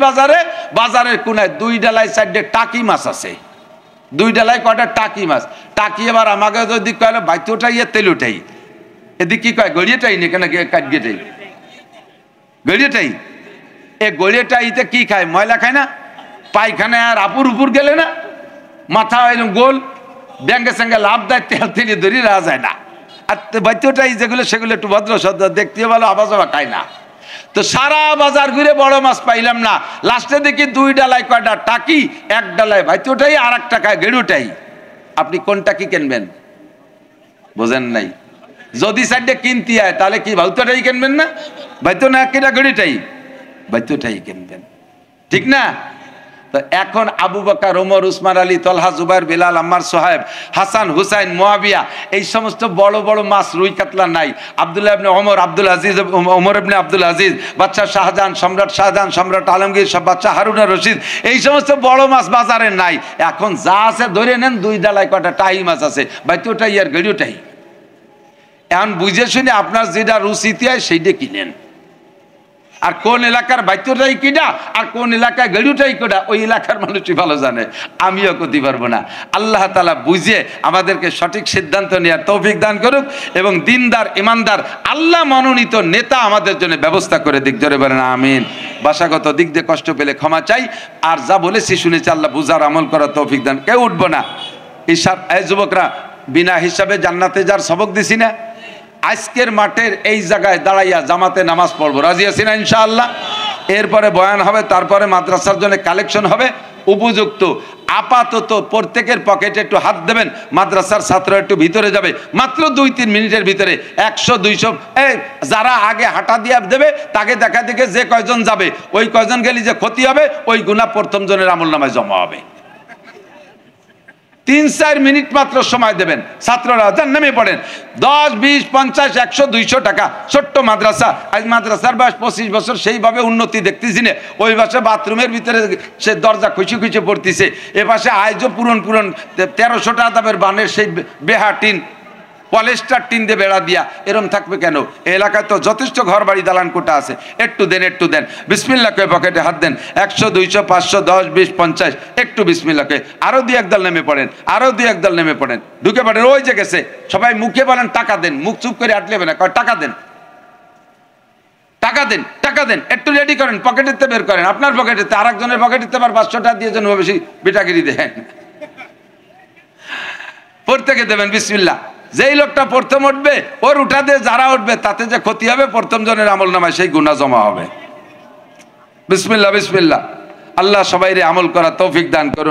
বাজারের কোনায় 2 ডালায় 4টে টাকি মাছ আছে, 2 ডালায় কয়টা টাকি মাছ। টাকি এবার আমাকে যদি কয়লো বাইতে ওঠাই তেল উঠাই, এদিক কি কয় গড়িয়েটাই নি কেন, কাটিয়েটাই গড়িয়েটাই। এ গড়িয়েটাইতে কি খায়, ময়লা খায় না, পায়খানায় আর উপর গেলে না মাথা এরকম গোল ব্যাঙ্গে সঙ্গে লাভ দেয়, তেল তেলিয়ে ধরি রাখা যায় না। আর বাইতেটাই যেগুলো সেগুলো একটু ভদ্র সদ্র, দেখতেও ভালো, আবাস খায় না। তো সারা বাজার ঘুরে বড় মাছ পাইলাম না। লাস্টে দেখি 2 ডালায় কয়টা টাকি, 1 ডালায় বাইতেটাই আর 1 টাকায় গেড়ুটাই। আপনি কোন টাকি কিনবেন বোঝেন নাই? যদি 4টে কিনতে হয় তাহলে কি বাইতেটাই কিনবেন না? বাইতো না কেটা গেড়িটাই, বাইতেটাই কিনবেন, ঠিক না? তো এখন আবু বকর, ওমর, উসমান আলী, তলহা, জুবাইর, বিলাল, আম্মার, সোহাইব, হাসান, হুসাইন, মুয়াবিয়া, এই সমস্ত বড় বড় মাছ রুই কাতলা নাই। আব্দুল্লাহ ইবনে ওমর, ওমর ইবনে আব্দুল আজিজ, বাদশা শাহজাহান, সম্রাট আলমগীর, বাদশা হারুন আর রশিদ, এই সমস্ত বড় মাছ বাজারে নাই। এখন যা আছে ধরে নেন, 2 ডালায় কয়টা টাই মাছ আছে, বাইতোটাই আর গড়িওটাই। এখন বুঝে শুনে আপনার যেটা রুচিতে হয় সেইটা কিনেন। আর কোন এলাকার বাইতটাই কিনা আর কোন এলাকায় গেড়ুটাই কোটা ওই এলাকার মানুষই ভালো জানে, আমিও করতে পারবো না। আল্লাহ তাআলা বুঝে আমাদেরকে সঠিক সিদ্ধান্ত নেওয়ার তৌফিক দান করুক এবং দিনদার ইমানদার আল্লাহ মনোনীত নেতা আমাদের জন্য ব্যবস্থা করে দিক। জোরে বলেন আমিন। ভাষাগত দিক দিয়ে কষ্ট পেলে ক্ষমা চাই। আর যা বলেছি শুনেছি, আল্লাহ বুঝার আমল করার তৌফিক দান। কেউ উঠবো না। এই যুবকরা, বিনা হিসাবে জান্নাতে যার সবক দিছি না, আজকের মাঠের এই জায়গায় দাঁড়াইয়া জামাতে নামাজ পড়বো, রাজি আছি না ইনশাআল্লাহ? এরপরে বয়ান হবে, তারপরে মাদ্রাসার জন্য কালেকশন হবে উপযুক্ত। আপাতত প্রত্যেকের পকেটে একটু হাত দেবেন, মাদ্রাসার ছাত্র একটু ভিতরে যাবে, মাত্র 2-3 মিনিটের ভিতরে 100-200 যারা আগে হাঁটা দিয়ে দেবে তাকে দেখা দেখে যে কয়জন যাবে, ওই কয়জন গেলে যে ক্ষতি হবে ওই গুনাহ প্রথম জনের আমলনামায় জমা হবে। 3-4 মিনিট মাত্র সময় দেবেন, ছাত্ররা যান নেমে পড়েন। 10, 20, 50, 100, 200 টাকা ছোট্ট মাদ্রাসা। আজ মাদ্রাসার বয়স 25 বছর, সেইভাবে উন্নতি দেখতেছি না। ওই পাশে বাথরুমের ভিতরে সে দরজা খুশি পড়তেছে, এ পাশে আজও পুরন 1300 টাকা বানের সেই বেহা টিন, পলেস্টার টিন দিয়ে বেড়া দিয়া, এরম থাকবে কেন? এলাকায় তো যথেষ্ট ঘর বাড়ি দালান কোটা আছে। একটু দেন বিসমিল্লাহ করে পকেটে হাত দেন। 100, 200, 500, 10, 20, 50, একটু বিসমিল্লাহ করে আরো 2-1 দল নেমে পড়েন, আরো 2-1 দল নেমে পড়েন, ঢুকে পড়েন। ওই যে গেছে সবাই মুখে বলেন টাকা দেন, মুখ চুপ করে আটলেবে না, টাকা দেন, টাকা দেন, একটু রেডি করেন, পকেটেতে বের করেন, আপনার পকেটেতে, আর একজনের পকেটেতে আবার 500 টাকা দিয়ে যেন বেশি বেটাগিরি দেন, প্রত্যেকে দেবেন বিসমিল্লাহ। যেই লোকটা প্রথম উঠবে ওর উঠা দিয়ে যারা উঠবে তাতে যে ক্ষতি হবে প্রথম জনের আমলনামায় সেই গুনাহ জমা হবে। বিসমিল্লাহ। আল্লাহ সবাইরে আমল করার তৌফিক দান করুন।